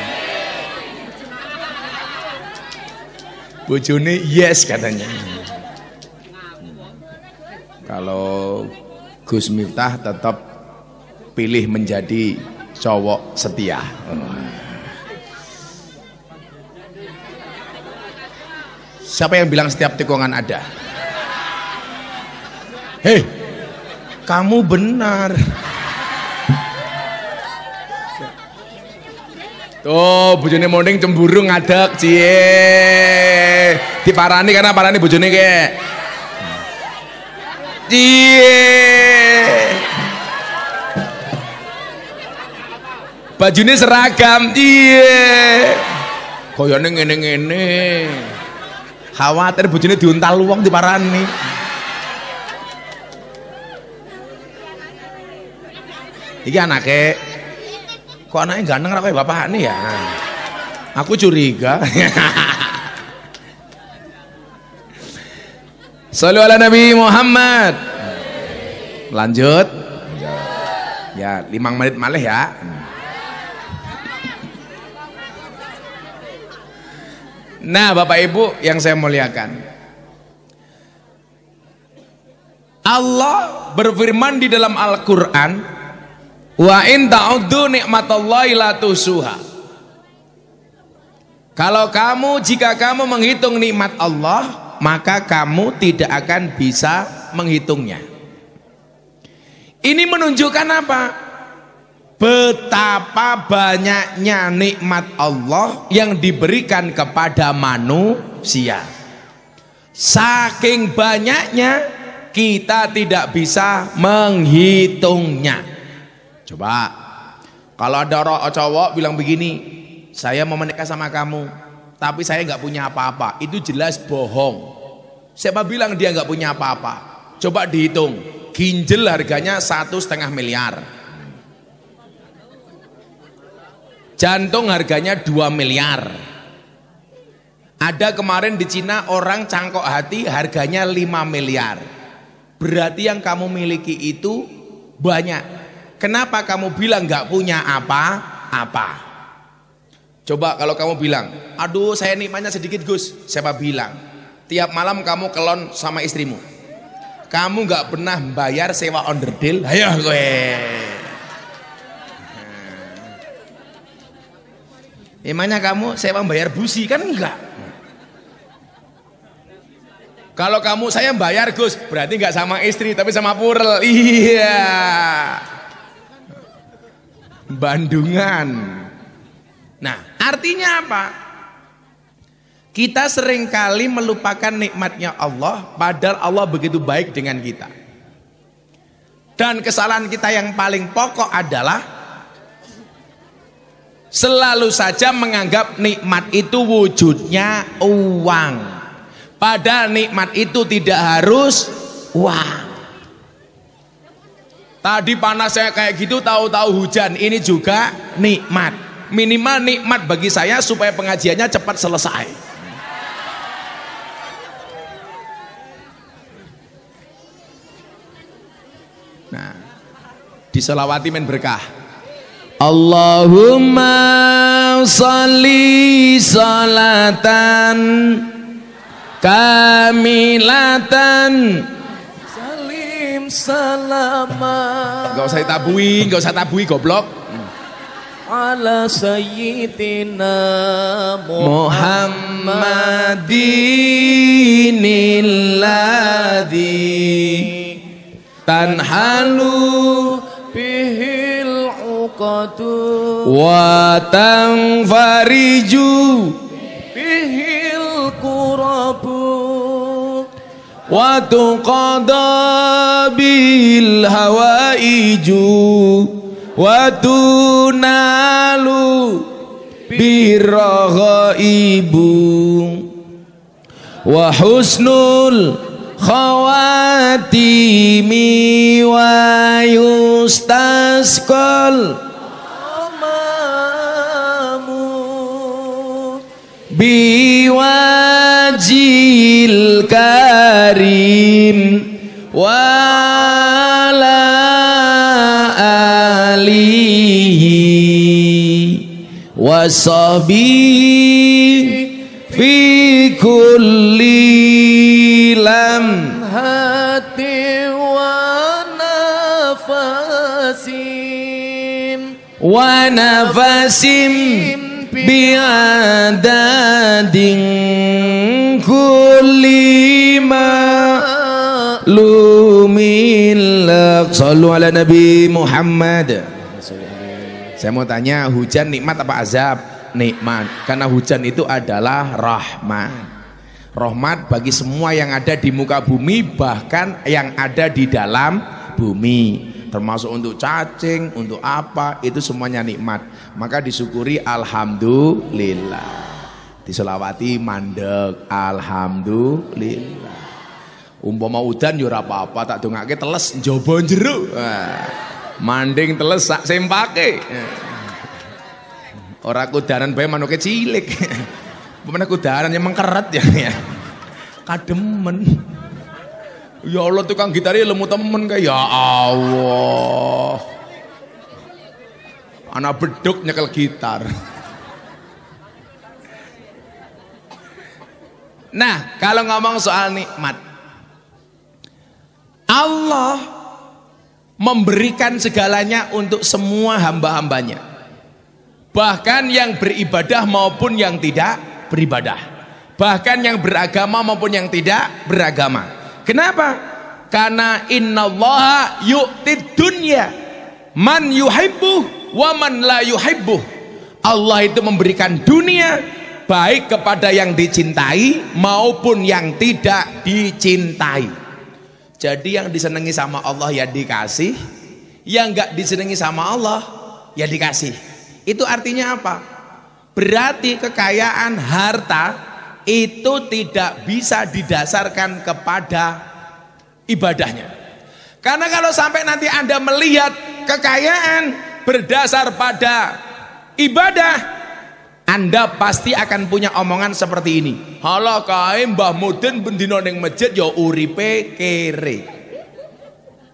Bojone yes katanya. Kalau Gus Miftah tetap pilih menjadi cowok setia. Siapa yang bilang setiap tikungan ada? Hei, kamu benar. Tuh, bojone monding cemburu ngadeg, cie. Diparani karena parani bojone kayak. Cie. Bajunya seragam, iya. Koyone ngene-ngene. Khawatir bojone diuntal wong diparani. Iki anake. Kok anaknya ganteng ra koyo bapakne ya? Aku curiga. Shallu ala Nabi Muhammad. Lanjut. Ya, 5 menit malih ya. Nah, Bapak Ibu yang saya muliakan, Allah berfirman di dalam Al-Quran, wa in ta'uddu nikmatallahi la tusuha. Jika kamu menghitung nikmat Allah, maka kamu tidak akan bisa menghitungnya. Ini menunjukkan apa? Betapa banyaknya nikmat Allah yang diberikan kepada manusia. Saking banyaknya kita tidak bisa menghitungnya. Coba kalau ada orang cowok bilang begini, saya mau menikah sama kamu tapi saya nggak punya apa-apa, itu jelas bohong. Siapa bilang dia nggak punya apa-apa? Coba dihitung, ginjal harganya 1,5 miliar, jantung harganya 2 miliar. Ada kemarin di Cina orang cangkok hati harganya 5 miliar. Berarti yang kamu miliki itu banyak. Kenapa kamu bilang nggak punya apa-apa? Coba kalau kamu bilang, aduh saya nikmatnya sedikit Gus. Siapa bilang? Tiap malam kamu kelon sama istrimu, kamu nggak pernah bayar sewa onderdil. Ayo gue. Emangnya kamu saya membayar busi? Kan enggak. Kalau kamu saya bayar Gus, berarti enggak sama istri tapi sama purel. Iya. Bandungan. Nah, artinya apa? Kita seringkali melupakan nikmatnya Allah, padahal Allah begitu baik dengan kita. Dan kesalahan kita yang paling pokok adalah selalu saja menganggap nikmat itu wujudnya uang. Padahal nikmat itu tidak harus uang. Tadi panasnya kayak gitu, tahu-tahu hujan, ini juga nikmat. Minimal nikmat bagi saya supaya pengajiannya cepat selesai. Nah, diselawati men berkah. Allahumma sholli sholatan kamilatan salim salaman. Gak usah tabui goblok. Ala sayyidina Muhammadinil ladzi tanhalu bihil uqatu wa tanfariju bihil kurabu wa tuqada bil hawaiju wa tunalu birghaibu wa husnul khawatimi wa yustasqal amamu biwajil karim wala alihi washabihi fi kulli lam hati wa nafasim bi'adadin kulli ma'lumin lak. Shallu ala Nabi Muhammad. Saya mau tanya, hujan nikmat apa azab? Nikmat, karena hujan itu adalah rahmat. Rahmat bagi semua yang ada di muka bumi, bahkan yang ada di dalam bumi, termasuk untuk cacing, untuk apa, itu semuanya nikmat. Maka disyukuri alhamdulillah, diselawati mandek alhamdulillah. Umpama udan yo ora apa-apa, tak dongake teles njaba jero. Manding teles sak sempake. Ora kudaran bae manuke cilik. Pemene kudaran yang mengkeret ya. Kademen. Ya Allah, tukang gitare lemu temen kae. Ya Allah. Anak beduk nyekel gitar. Nah, kalau ngomong soal nikmat, Allah memberikan segalanya untuk semua hamba-hambanya, bahkan yang beribadah maupun yang tidak beribadah, bahkan yang beragama maupun yang tidak beragama. Kenapa? Karena innallaha yu'tid dunya man yuhibbu wa man la yuhibbu. Allah itu memberikan dunia baik kepada yang dicintai maupun yang tidak dicintai. Jadi yang disenangi sama Allah ya dikasih, yang enggak disenangi sama Allah ya dikasih. Itu artinya apa? Berarti kekayaan harta itu tidak bisa didasarkan kepada ibadahnya. Karena kalau sampai nanti Anda melihat kekayaan berdasar pada ibadah, Anda pasti akan punya omongan seperti ini. Halah kae Mbah Mudin bendina ning masjid ya uripe kere.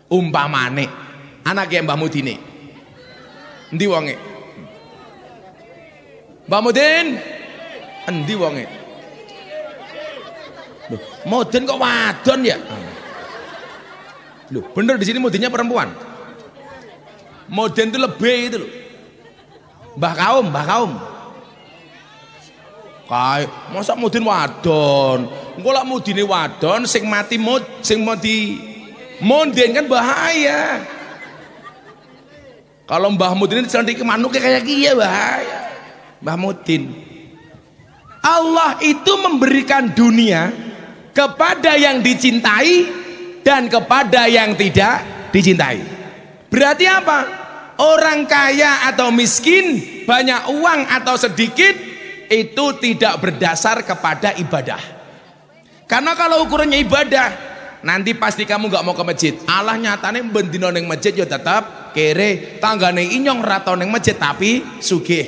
Umpamane anake Mbah Mudine. Endi wonge? Mbah Mudin, endi wonge? Loh, Mudin kok wadon ya? Loh, bener di sini Mudinnya perempuan. Mudin itu lebih itu loh. Mbah kaum. Kae, masa mudin wadon. Engko lak mudine wadon sing mati sing mati monden kan bahaya. Kalau Mbah Mudin ini dicelentik manuknya kayak kia bahaya. Mbah Mudin. Allah itu memberikan dunia kepada yang dicintai dan kepada yang tidak dicintai. Berarti apa? Orang kaya atau miskin, banyak uang atau sedikit, itu tidak berdasar kepada ibadah. Karena kalau ukurannya ibadah, nanti pasti kamu gak mau ke masjid. Allah nyatane bendino ning masjid ya tetap kere, tanggane inyong rato ning masjid tapi sugih.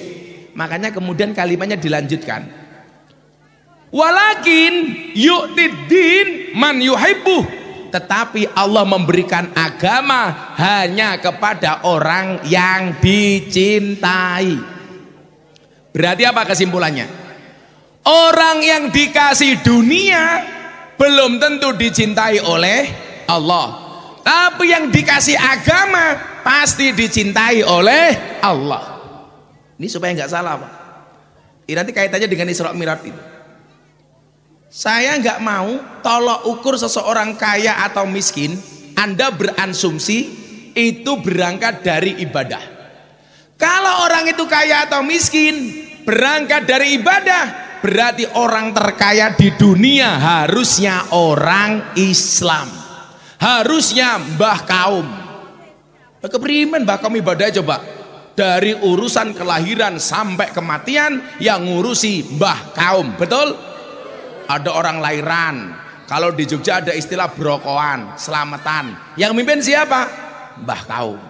Makanya kemudian kalimatnya dilanjutkan. Walakin yu'tiddin man yuhibbuh. Tetapi Allah memberikan agama hanya kepada orang yang dicintai. Berarti apa kesimpulannya? Orang yang dikasih dunia belum tentu dicintai oleh Allah. Tapi yang dikasih agama pasti dicintai oleh Allah. Ini supaya nggak salah, Pak. Ini nanti kaitannya dengan Isra Mi'raj itu. Saya nggak mau tolok ukur seseorang kaya atau miskin. Anda beransumsi itu berangkat dari ibadah. Kalau orang itu kaya atau miskin berangkat dari ibadah, berarti orang terkaya di dunia harusnya orang Islam, harusnya mbah kaum. Keprimen mbah kaum ibadah coba, dari urusan kelahiran sampai kematian yang ngurusi mbah kaum, betul? Ada orang lahiran, kalau di Jogja ada istilah brokoan, selamatan. Yang mimpin siapa? Mbah kaum.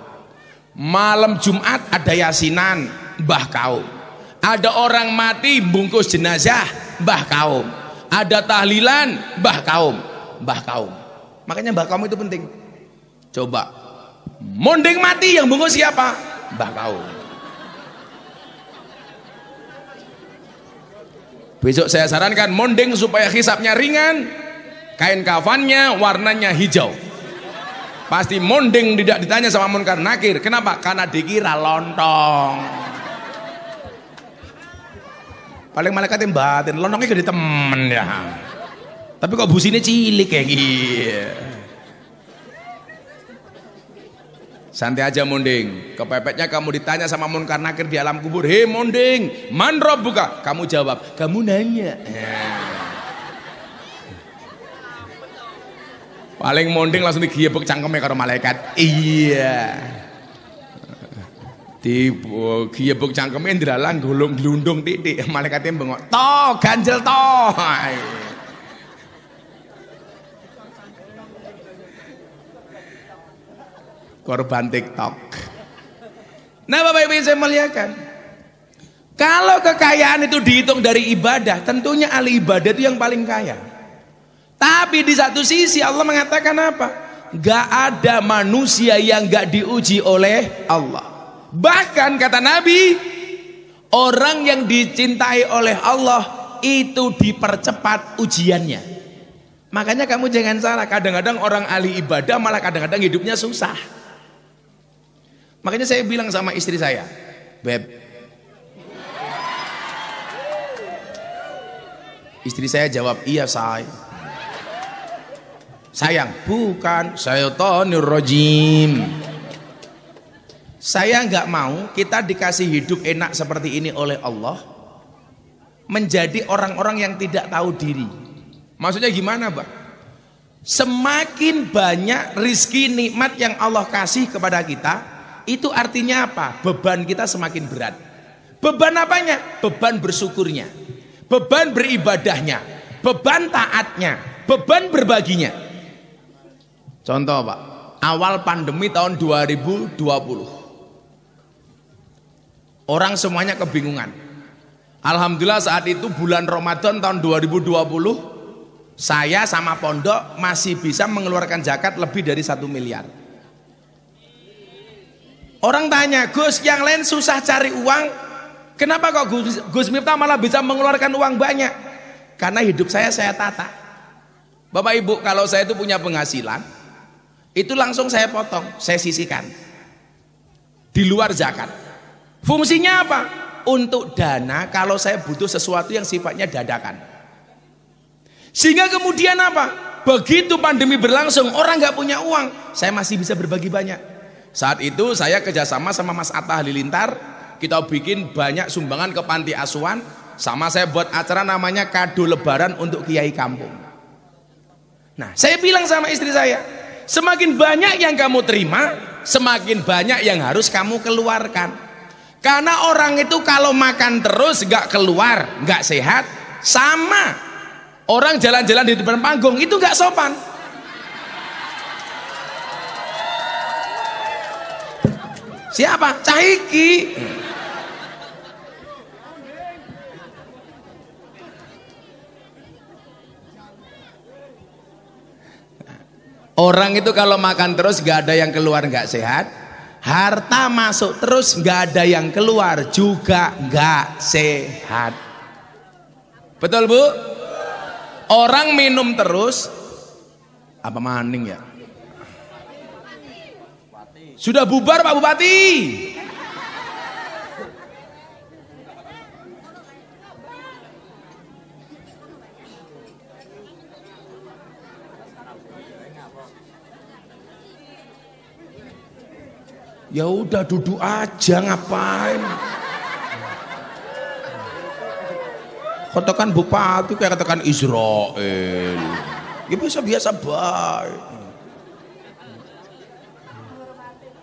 Malam Jumat ada yasinan, mbah kaum. Ada orang mati bungkus jenazah, mbah kaum. Ada tahlilan, mbah kaum. Mbah kaum. Makanya mbah kaum itu penting. Coba, monding mati yang bungkus siapa? Mbah kaum. Besok saya sarankan monding supaya hisapnya ringan, kain kafannya warnanya hijau. Pasti monding tidak ditanya sama munkar nakir. Kenapa? Karena dikira lontong. Paling malaikat yang batin, lontongnya gede temen ya. Tapi kok businya cilik kayak gini. Santai aja monding. Kepepetnya kamu ditanya sama munkar nakir di alam kubur, hei monding, man rabbuka? Kamu jawab, kamu nanya. Paling monding langsung digiebek cangkemnya karo malaikat. Iya. Digiebek cangkemnya ndelalang golong glundung titik, malaikatnya bengok. Toh, ganjel toh. Korban TikTok. Nah, Bapak Ibu yang saya muliakan, kalau kekayaan itu dihitung dari ibadah, tentunya ahli ibadah itu yang paling kaya. Tapi di satu sisi Allah mengatakan apa? Gak ada manusia yang gak diuji oleh Allah. Bahkan kata Nabi, orang yang dicintai oleh Allah itu dipercepat ujiannya. Makanya kamu jangan salah, kadang-kadang orang ahli ibadah malah kadang-kadang hidupnya susah. Makanya saya bilang sama istri saya, Beb, istri saya jawab, iya say. Sayang, bukan, syaitonir rajim. Saya nggak mau kita dikasih hidup enak seperti ini oleh Allah menjadi orang-orang yang tidak tahu diri. Maksudnya gimana, Pak? Semakin banyak rizki nikmat yang Allah kasih kepada kita, itu artinya apa? Beban kita semakin berat. Beban apanya? Beban bersyukurnya, beban beribadahnya, beban taatnya, beban berbaginya. Contoh, Pak, awal pandemi tahun 2020, orang semuanya kebingungan. Alhamdulillah saat itu bulan Ramadan tahun 2020, saya sama pondok masih bisa mengeluarkan zakat lebih dari 1 miliar. Orang tanya, Gus, yang lain susah cari uang, kenapa kok Gus Miftah malah bisa mengeluarkan uang banyak? Karena hidup saya tata. Bapak Ibu, kalau saya itu punya penghasilan, itu langsung saya potong, saya sisihkan di luar zakat. Fungsinya apa? Untuk dana kalau saya butuh sesuatu yang sifatnya dadakan. Sehingga kemudian apa? Begitu pandemi berlangsung, orang nggak punya uang, saya masih bisa berbagi banyak. Saat itu saya kerjasama sama Mas Atta Halilintar, kita bikin banyak sumbangan ke panti asuhan, sama saya buat acara namanya kado lebaran untuk kiai kampung. Nah, saya bilang sama istri saya, semakin banyak yang kamu terima, semakin banyak yang harus kamu keluarkan. Karena orang itu kalau makan terus gak keluar, gak sehat, sama orang jalan-jalan di depan panggung itu gak sopan. Siapa? Cahiki. Orang itu kalau makan terus gak ada yang keluar gak sehat. Harta masuk terus nggak ada yang keluar juga nggak sehat. Betul Bu? Orang minum terus apa maning ya? Sudah bubar Pak Bupati. Ya udah duduk aja ngapain? Katakan bupati kayak katakan Israel. Ya biasa-biasa baik.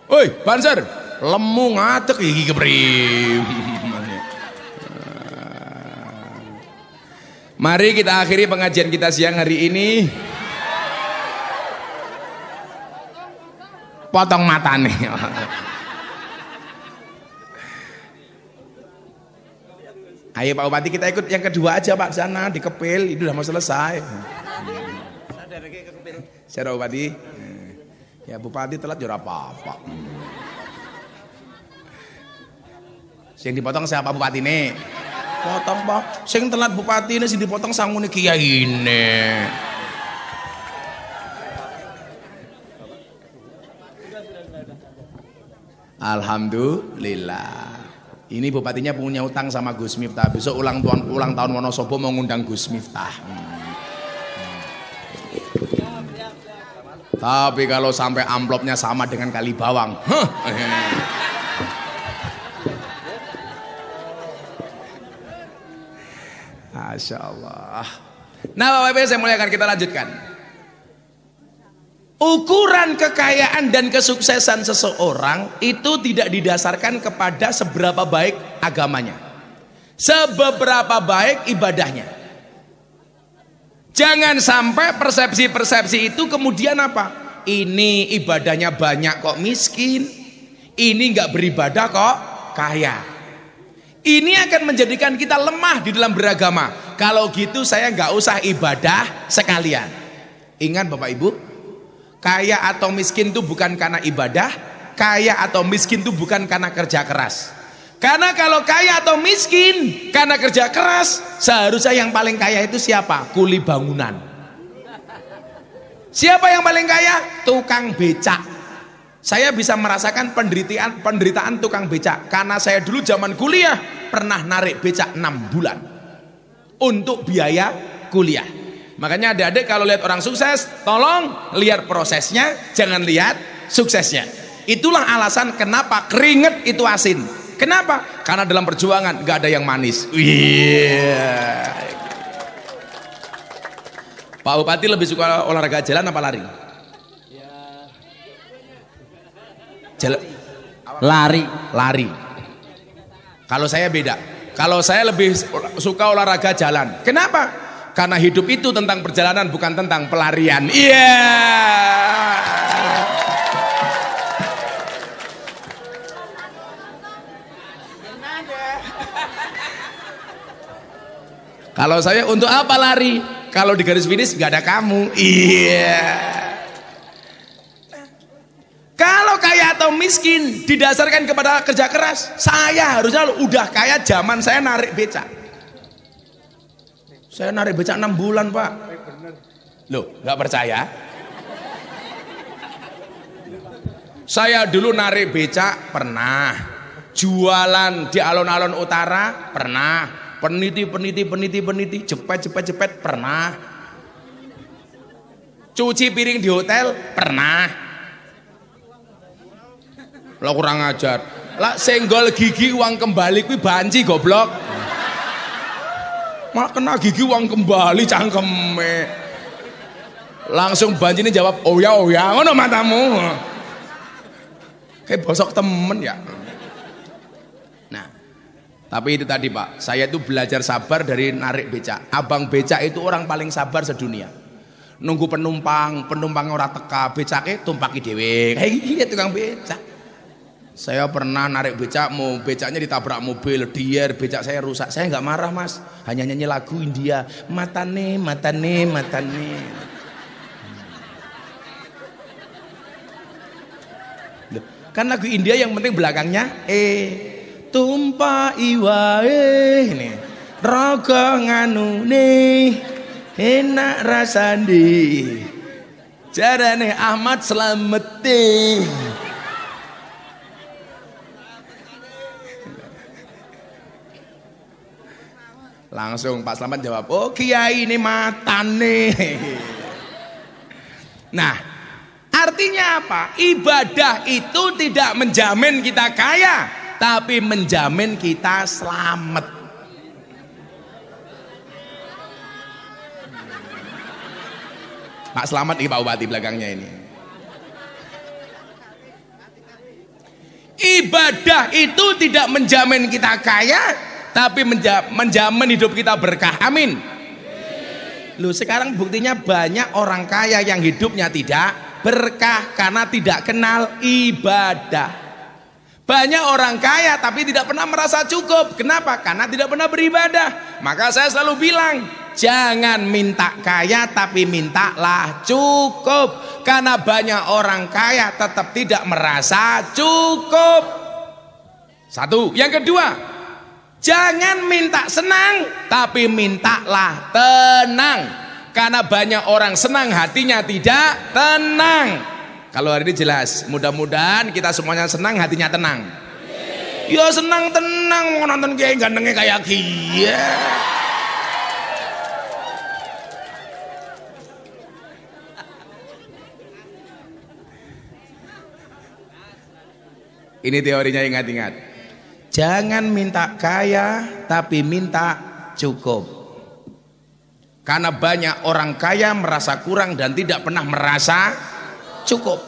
Oi, Banser, lemu ngatek iki keprim. Mari kita akhiri pengajian kita siang hari ini. Potong mata nih. Ayo Pak Bupati kita ikut yang kedua aja Pak, sana di Kepil itu udah mau selesai. Saya Bupati. Ya Bupati telat jurah apa-apa. Sing dipotong siapa Bupati nih? Potong Pak. Sing telat Bupati ini sing dipotong sangune kiai ini. Alhamdulillah. Ini bupatinya punya utang sama Gus Miftah. Besok ulang tahun Wonosobo mau ngundang Gus Miftah. Tapi kalau sampai amplopnya sama dengan kali bawang, Masya Allah. Nah Bapak Ibu saya muliakan, kita lanjutkan. Ukuran kekayaan dan kesuksesan seseorang itu tidak didasarkan kepada seberapa baik agamanya, seberapa baik ibadahnya. Jangan sampai persepsi-persepsi itu kemudian apa? Ini ibadahnya banyak kok miskin, ini nggak beribadah kok kaya. Ini akan menjadikan kita lemah di dalam beragama. Kalau gitu saya nggak usah ibadah sekalian. Ingat Bapak Ibu, kaya atau miskin itu bukan karena ibadah, kaya atau miskin itu bukan karena kerja keras. Karena kalau kaya atau miskin karena kerja keras, seharusnya yang paling kaya itu siapa? Kuli bangunan. Siapa yang paling kaya? Tukang becak. Saya bisa merasakan penderitaan tukang becak karena saya dulu zaman kuliah pernah narik becak 6 bulan untuk biaya kuliah. Makanya adik-adik kalau lihat orang sukses, tolong lihat prosesnya, jangan lihat suksesnya. Itulah alasan kenapa keringet itu asin. Kenapa? Karena dalam perjuangan gak ada yang manis. Pak Bupati lebih suka olahraga jalan apa lari? Lari. Kalau saya beda. Kalau saya lebih suka olahraga jalan. Kenapa? Karena hidup itu tentang perjalanan, bukan tentang pelarian. Kalau saya untuk apa lari? Kalau di garis finish gak ada kamu. Kalau kaya atau miskin didasarkan kepada kerja keras, saya harusnya udah kaya zaman saya narik becak. Saya narik becak 6 bulan Pak. Loh, gak percaya? Saya dulu narik becak pernah. Jualan di alun-alun utara pernah. Peniti, jepet, pernah. Cuci piring di hotel pernah. Lah kurang ajar. Lah senggol gigi uang kembali kuwi banci goblok. Malah kena gigi uang kembali cangkeme. Langsung banci ini jawab, oh ya ngono matamu. Kayak bosok temen ya. Nah, tapi itu tadi Pak, saya itu belajar sabar dari narik becak. Abang becak itu orang paling sabar sedunia. Nunggu penumpang ora teka, becake tumpaki dhewe. Kayak gitu tukang becak. Saya pernah narik becak, mau becaknya ditabrak mobil, dier, becak saya rusak. Saya nggak marah Mas, hanya nyanyi lagu India, matane. Kan lagu India yang penting belakangnya tumpah iwae nih rogo nganu nih enak rasandi jarane Ahmad Slameti. Langsung Pak Slamet jawab, oh kiai ini matane. Nah, artinya apa? Ibadah itu tidak menjamin kita kaya, tapi menjamin kita selamat. Pak Slamet ini Pak Bupati belakangnya ini. Ibadah itu tidak menjamin kita kaya, tapi menjamin hidup kita berkah. Amin. Loh, sekarang buktinya banyak orang kaya yang hidupnya tidak berkah karena tidak kenal ibadah. Banyak orang kaya tapi tidak pernah merasa cukup. Kenapa? Karena tidak pernah beribadah. Maka saya selalu bilang, jangan minta kaya tapi mintalah cukup. Karena banyak orang kaya tetap tidak merasa cukup. Satu. Yang kedua, jangan minta senang tapi mintalah tenang. Karena banyak orang senang hatinya tidak tenang. Kalau hari ini jelas, mudah-mudahan kita semuanya senang hatinya tenang. Ya senang tenang mau nonton kiai gantengnya kayak kiai. Ini teorinya, ingat-ingat. Jangan minta kaya tapi minta cukup. Karena banyak orang kaya merasa kurang dan tidak pernah merasa cukup.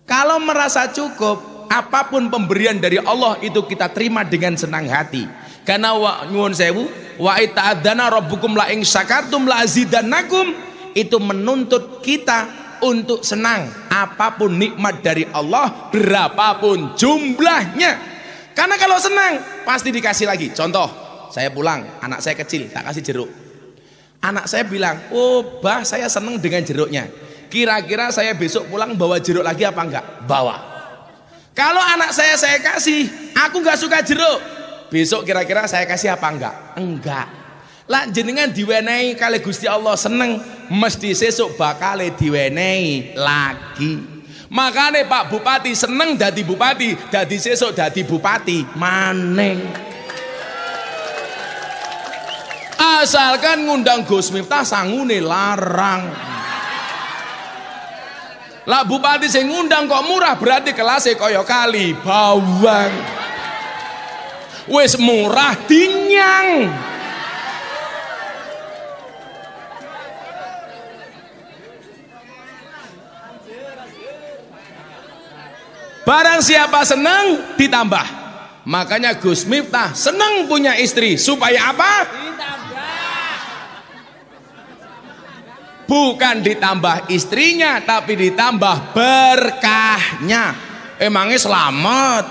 Kalau merasa cukup, apapun pemberian dari Allah itu kita terima dengan senang hati. Karena nyuwun sewu, wa ita'adzana rabbukum la in syakartum la azidannakum, itu menuntut kita untuk senang apapun nikmat dari Allah, berapapun jumlahnya. Karena kalau senang pasti dikasih lagi. Contoh, saya pulang, anak saya kecil, tak kasih jeruk. Anak saya bilang, oh bah saya senang dengan jeruknya. Kira-kira saya besok pulang bawa jeruk lagi apa enggak? Bawa. Kalau anak saya kasih, aku enggak suka jeruk, besok kira-kira saya kasih apa enggak? Enggak. Lah jenengan diwenehi kali Gusti Allah seneng, mesti sesuk bakal diwenehi lagi. Makanya Pak Bupati seneng dadi bupati, dadi sesuk dadi bupati maneng. Asalkan ngundang Gus Miftah sangune larang. Lah bupati sing ngundang kok murah berarti kelasnya kaya kali bawang. Wis murah dinyang. Barang siapa senang ditambah. Makanya Gus Miftah senang punya istri supaya apa? Bukan ditambah istrinya tapi ditambah berkahnya. Emangnya selamat.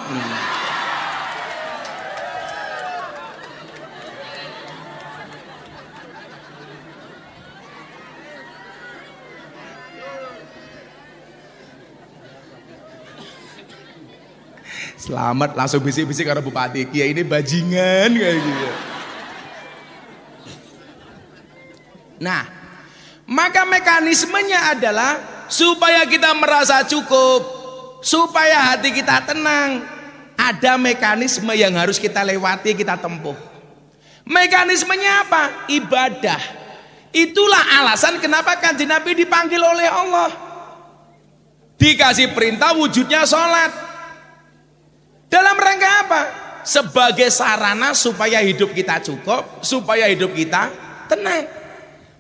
Selamat langsung bisik-bisik karo bupati. Kiai ini bajingan kayak gitu. Nah, maka mekanismenya adalah supaya kita merasa cukup, supaya hati kita tenang. ada mekanisme yang harus kita lewati, kita tempuh. Mekanismenya apa? Ibadah. Itulah alasan kenapa Kanjeng Nabi dipanggil oleh Allah. Dikasih perintah wujudnya sholat. Dalam rangka apa? Sebagai sarana supaya hidup kita cukup, supaya hidup kita tenang.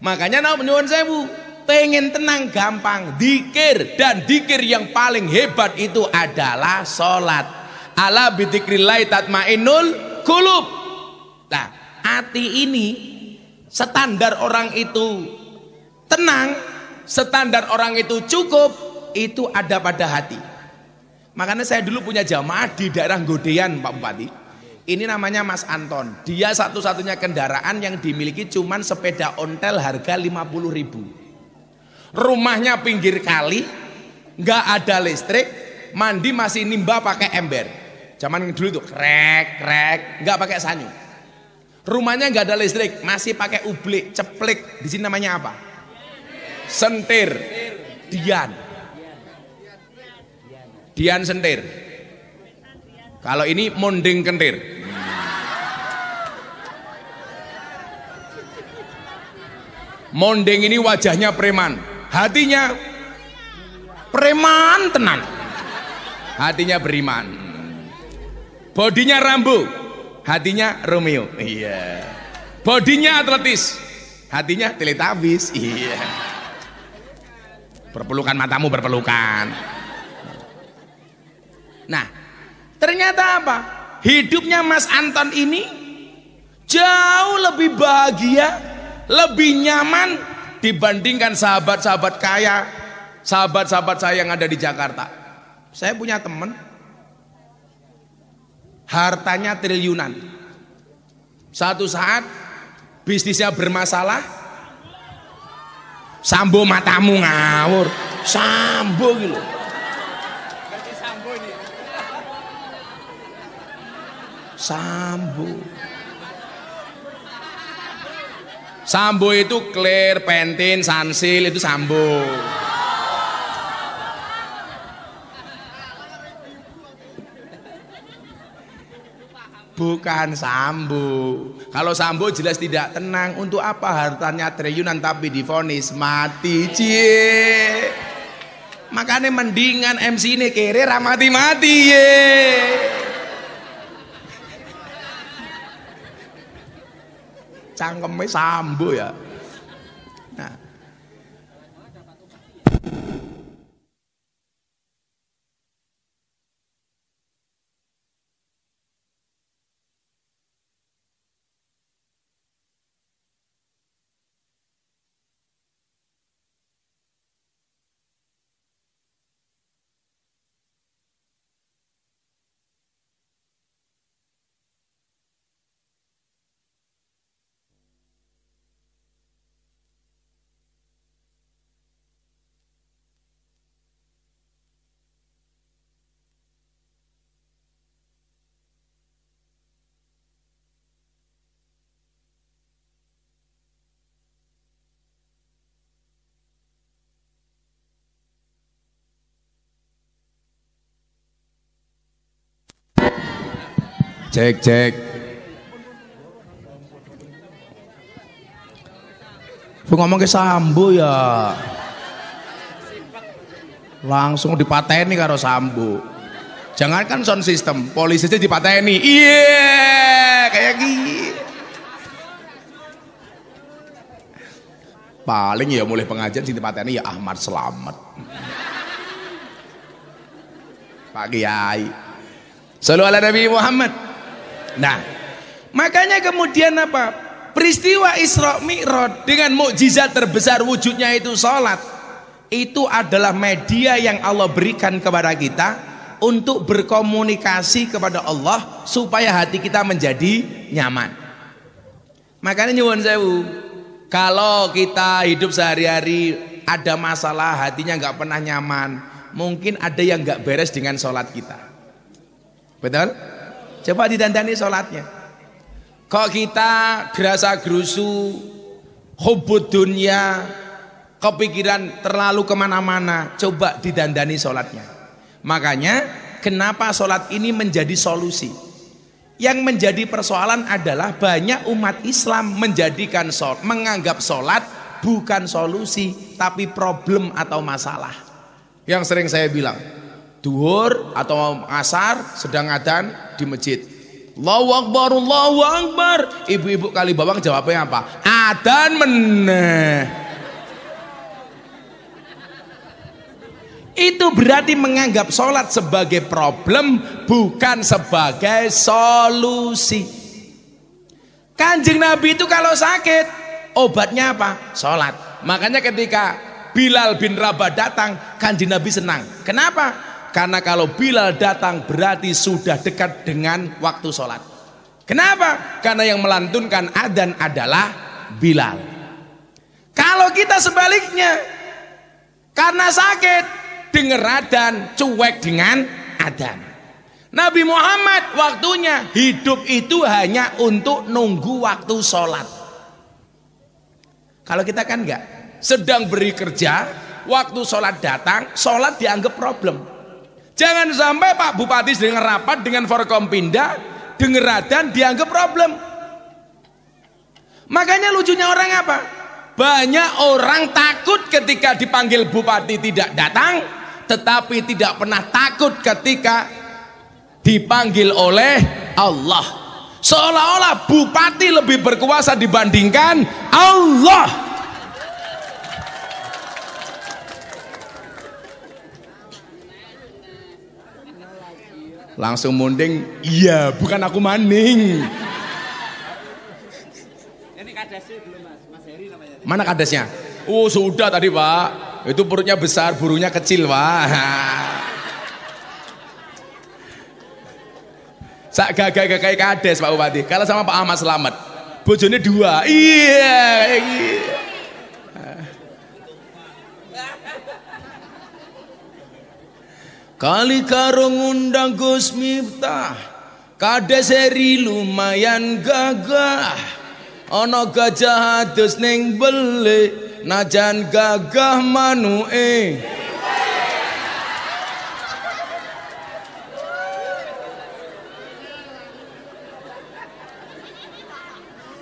Makanya nyuwun sewu, pengen tenang gampang, dikir, dan dikir yang paling hebat itu adalah sholat. Ala bidzikrillah tatmainnul qulub. Nah, hati ini standar orang itu tenang, standar orang itu cukup, itu ada pada hati. Makanya saya dulu punya jamaah di daerah Godean, Pak Bupati. Ini namanya Mas Anton. Dia satu-satunya kendaraan yang dimiliki cuman sepeda ontel harga 50.000. Rumahnya pinggir kali, nggak ada listrik, mandi masih nimba pakai ember. Zaman dulu tuh krek, nggak pakai sanyu. Rumahnya nggak ada listrik, masih pakai ublik, ceplek. Di sini namanya apa? Sentir, Dian sentir. Kalau ini monding kentir. Monding ini wajahnya preman, hatinya preman tenan. Hatinya beriman. Bodinya Rambo, hatinya Romeo. Iya. Bodinya atletis, hatinya Teletubbies. Iya. Berpelukan matamu berpelukan. Nah, ternyata apa? Hidupnya Mas Anton ini jauh lebih bahagia, lebih nyaman dibandingkan sahabat-sahabat kaya, sahabat-sahabat saya yang ada di Jakarta. Saya punya teman, hartanya triliunan. Satu saat bisnisnya bermasalah, sambo matamu ngawur, sambo gitu. Sambo itu Clear, Pantene, Sunsil, itu sambo. Bukan sambo. Kalau sambo jelas tidak tenang. Untuk apa hartanya triliunan tapi divonis mati, cie. Makanya mendingan MC ini kere mati-mati ye. Cangkemnya sambo ya. Nah. Cek. Lu ngomong ke sambo ya. Langsung dipateni karo sambo. Jangan kan sound system, polisi aja dipateni. Iya, kayak gini. Paling ya mulai pengajian sing dipateni ya Ahmad Selamat. Pak Kiai. Sallallahu alaihi Nabi Muhammad. Nah, makanya kemudian apa? Peristiwa Isra Mi'raj dengan mukjizat terbesar wujudnya itu salat. Itu adalah media yang Allah berikan kepada kita untuk berkomunikasi kepada Allah supaya hati kita menjadi nyaman. Makanya nyuwun sewu, kalau kita hidup sehari-hari ada masalah, hatinya nggak pernah nyaman, mungkin ada yang nggak beres dengan sholat kita. Betul? Coba didandani sholatnya. Kok kita gerasa gerusu, hubud dunia, kepikiran terlalu kemana-mana, coba didandani sholatnya. Makanya kenapa sholat ini menjadi solusi. Yang menjadi persoalan adalah banyak umat Islam menganggap sholat bukan solusi, tapi problem atau masalah. Yang sering saya bilang, duhur atau asar sedang adzan di masjid, Allahu Akbar, Allahu Akbar. Ibu-ibu kali bawang jawabnya apa? Adzan meneh. Itu berarti menganggap sholat sebagai problem, bukan sebagai solusi. Kanjeng Nabi itu kalau sakit, obatnya apa? Sholat. Makanya ketika Bilal bin Rabah datang, Kanjeng Nabi senang. Kenapa? Karena kalau Bilal datang berarti sudah dekat dengan waktu sholat. Kenapa? Karena yang melantunkan adzan adalah Bilal. Kalau kita sebaliknya, karena sakit, dengar adzan, cuek dengan adzan. Nabi Muhammad waktunya hidup itu hanya untuk nunggu waktu sholat. Kalau kita kan enggak, sedang bekerja, waktu sholat datang, sholat dianggap problem. Jangan sampai Pak Bupati sedang rapat dengan Forkompinda, dengar adzan dianggap problem. Makanya lucunya orang apa? Banyak orang takut ketika dipanggil bupati tidak datang, tetapi tidak pernah takut ketika dipanggil oleh Allah. Seolah-olah bupati lebih berkuasa dibandingkan Allah. Langsung munding, iya bukan aku maning. Mana kadesnya? Oh sudah tadi Pak, itu perutnya besar, burungnya kecil Pak. Sak gagah-gagah kades Pak Bupati. Kalau sama Pak Ahmad Selamat, bojone 2. Iya. Kali karo ngundang Gus Miftah, kades eri lumayan gagah. Ana gajah adus ning bele, najan gagah manuke.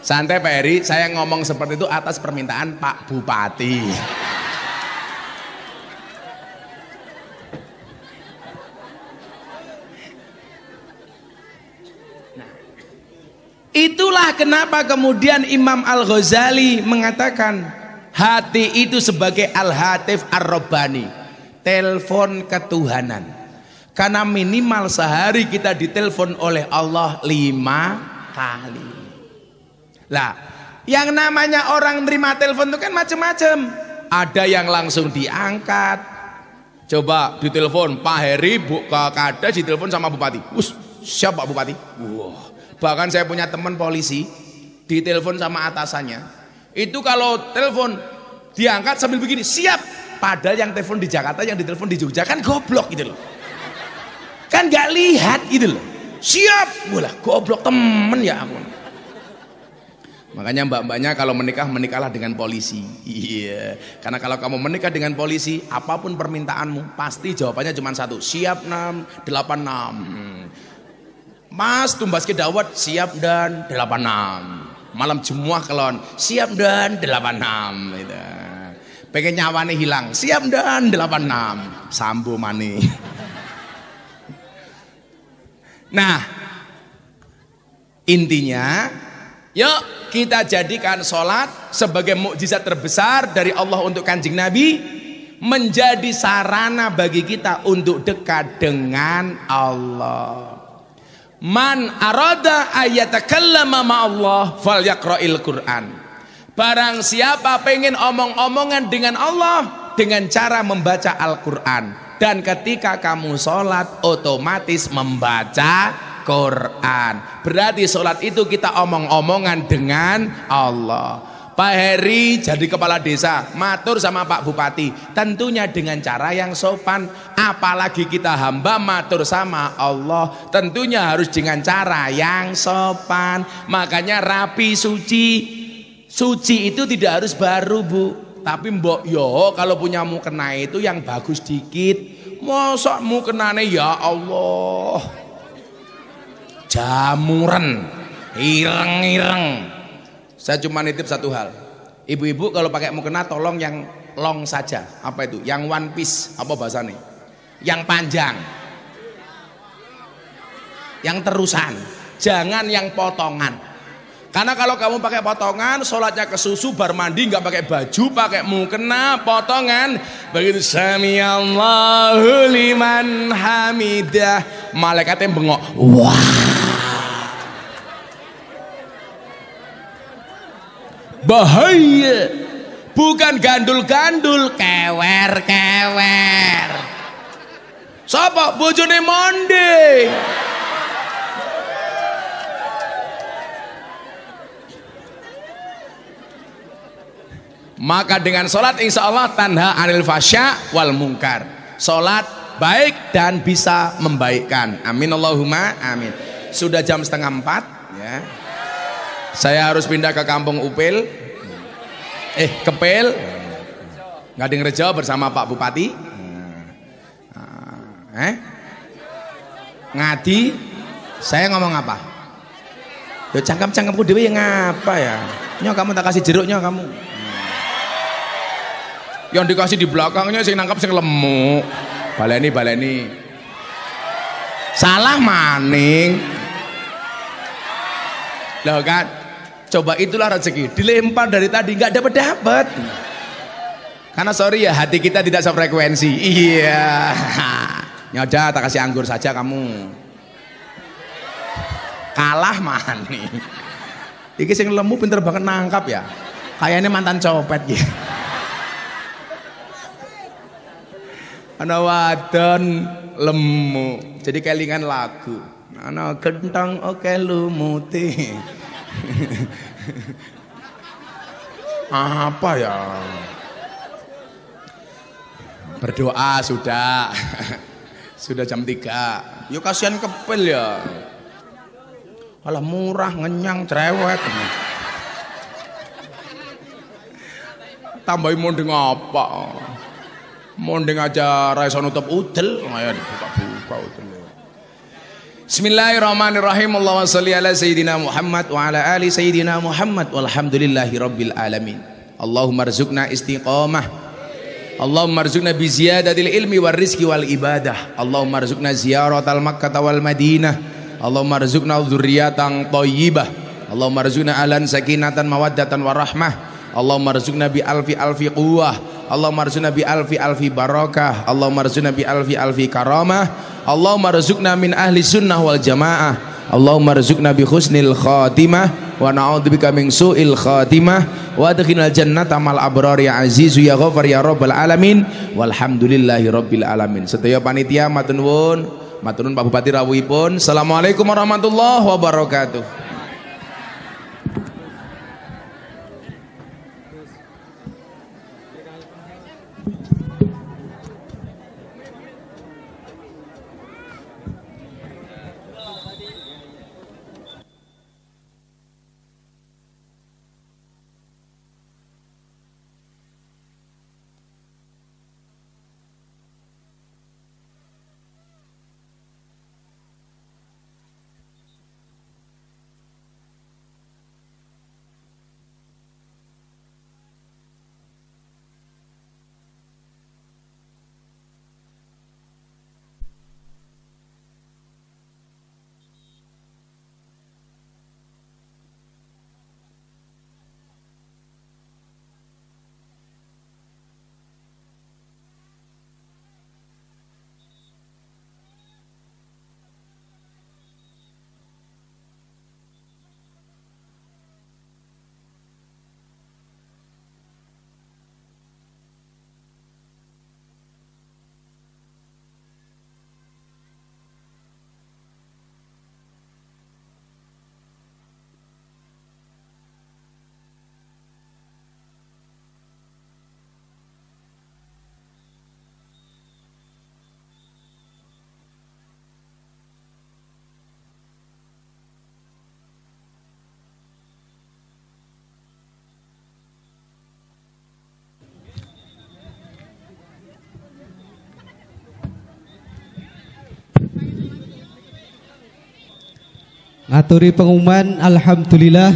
Santai Pak Eri, saya ngomong seperti itu atas permintaan Pak Bupati. Itulah kenapa kemudian Imam Al-Ghazali mengatakan hati itu sebagai Al-Hatif Ar-Rabbani, telepon ketuhanan. Karena minimal sehari kita ditelepon oleh Allah 5 kali. Lah, yang namanya orang nerima telepon itu kan macam-macam. Ada yang langsung diangkat. Coba ditelepon Pak Heri, Bu Kades ditelepon sama Bupati. Siap Pak Bupati. Wah. Bahkan saya punya teman polisi ditelepon sama atasannya. Itu kalau telepon diangkat sambil begini, siap. Padahal yang telepon di Jakarta, yang ditelepon di Jogja kan goblok gitu loh. Kan nggak lihat gitu loh. Siap. Walah, goblok temen ya ampun. Makanya mbak-mbaknya kalau menikah, menikahlah dengan polisi. Iya. Karena kalau kamu menikah dengan polisi, apapun permintaanmu pasti jawabannya cuma satu. Siap 6, 86. Mas tumbas ke dawet, siap dan 86. Malam Jumat kelon, siap dan 86 gitu. Pengen nyawane hilang, siap dan 86. Sambo mani. Nah, intinya yuk kita jadikan sholat sebagai mukjizat terbesar dari Allah untuk Kanjeng Nabi, menjadi sarana bagi kita untuk dekat dengan Allah. Man arada ayatakallama ma'allah falyaqra'il Qur'an. Barang siapa pengen omong-omongan dengan Allah, dengan cara membaca Al-Quran. Dan ketika kamu sholat otomatis membaca Quran. Berarti sholat itu kita omong-omongan dengan Allah. Pak Heri jadi kepala desa, matur sama Pak Bupati, tentunya dengan cara yang sopan. Apalagi kita hamba matur sama Allah, tentunya harus dengan cara yang sopan. Makanya rapi, suci. Suci itu tidak harus baru Bu, tapi mbok yo kalau punya mukena itu yang bagus dikit. Mosok mukenane ya Allah. Jamuran, ireng-ireng. Saya cuma nitip satu hal. Ibu-ibu kalau pakai mukena tolong yang long saja. Apa itu? Yang one piece, apa bahasanya? Yang panjang. Yang terusan. Jangan yang potongan. Karena kalau kamu pakai potongan, sholatnya kesusu, bar mandi nggak pakai baju, pakai mukena, potongan, begitu samiallahu liman hamidah, malaikatnya bengok, wah, bahaya, bukan gandul-gandul, kewer-kewer. Sapa bojone monde? Maka dengan sholat insya Allah tanha anil fasya wal mungkar. Sholat baik dan bisa membaikkan. Amin Allahumma amin. Sudah jam 3:30 ya. Saya harus pindah ke kampung Upil. Kepil. Gading Rejo bersama Pak Bupati. Ngadi. Saya ngomong apa? Yo cangkem-cangkemku dewe yang ngapa ya? Nyo kamu tak kasih jeruknya kamu. Yang dikasih di belakangnya sing nangkap sing lemu. Baleni salah maning loh kan. Coba itulah rezeki, dilempar dari tadi nggak dapat karena sorry ya, hati kita tidak sefrekuensi. Iya. Nyoda tak kasih anggur saja kamu. Kalah maning. Iki sing lemu pinter banget nangkap ya, kayaknya mantan copet gitu. Ana wadon lemu, jadi kelingan lagu. Ana gentong oke lumuti. Apa ya? Berdoa sudah. Sudah jam 3. Yo kasihan kepil ya. Alah murah, ngenyang, cerewet. Tambahin mondeng apa? Mondeng aja ra iso nutup udel, ayo dibuka-buka udel. Bismillahirrahmanirrahim. Allahumma shalli ala sayyidina Muhammad wa ala ali sayyidina Muhammad walhamdulillahi rabbil alamin. Allahumma rzuqna istiqamah. Allahumma rzuqna bi ziyadatil ilmi war rizqi wal ibadah. Allahumma rzuqna ziyaratal Makkah wal Madinah. Allahumma rzuqna dzurriyyatan thayyibah. Allahumma rzuqna alan sakinatan mawaddatan warahmah. Allahumma rzuqna bi alfi quwwah. Allahumma rzuqna bi alfi barakah. Allahumma rzuqna bi alfi karamah. Allahumma rzuqna min ahli sunnah wal jamaah. Allahumma rzuqna bi husnil khatimah wa na'udzubika min su'il khatimah wa adkhilnal jannata mal abrar ya azizu ya ghafar ya rabbal alamin walhamdulillahi rabbil alamin. Sedaya panitia matur nuwun Pak Bupati rawuhipun. Assalamualaikum warahmatullahi wabarakatuh. Ngaturi pengumuman alhamdulillah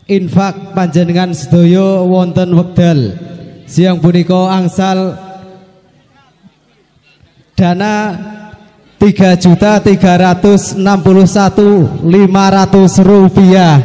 infak panjenengan sedaya wonten wekdal siang punika angsal dana 3.361.500 rupiah.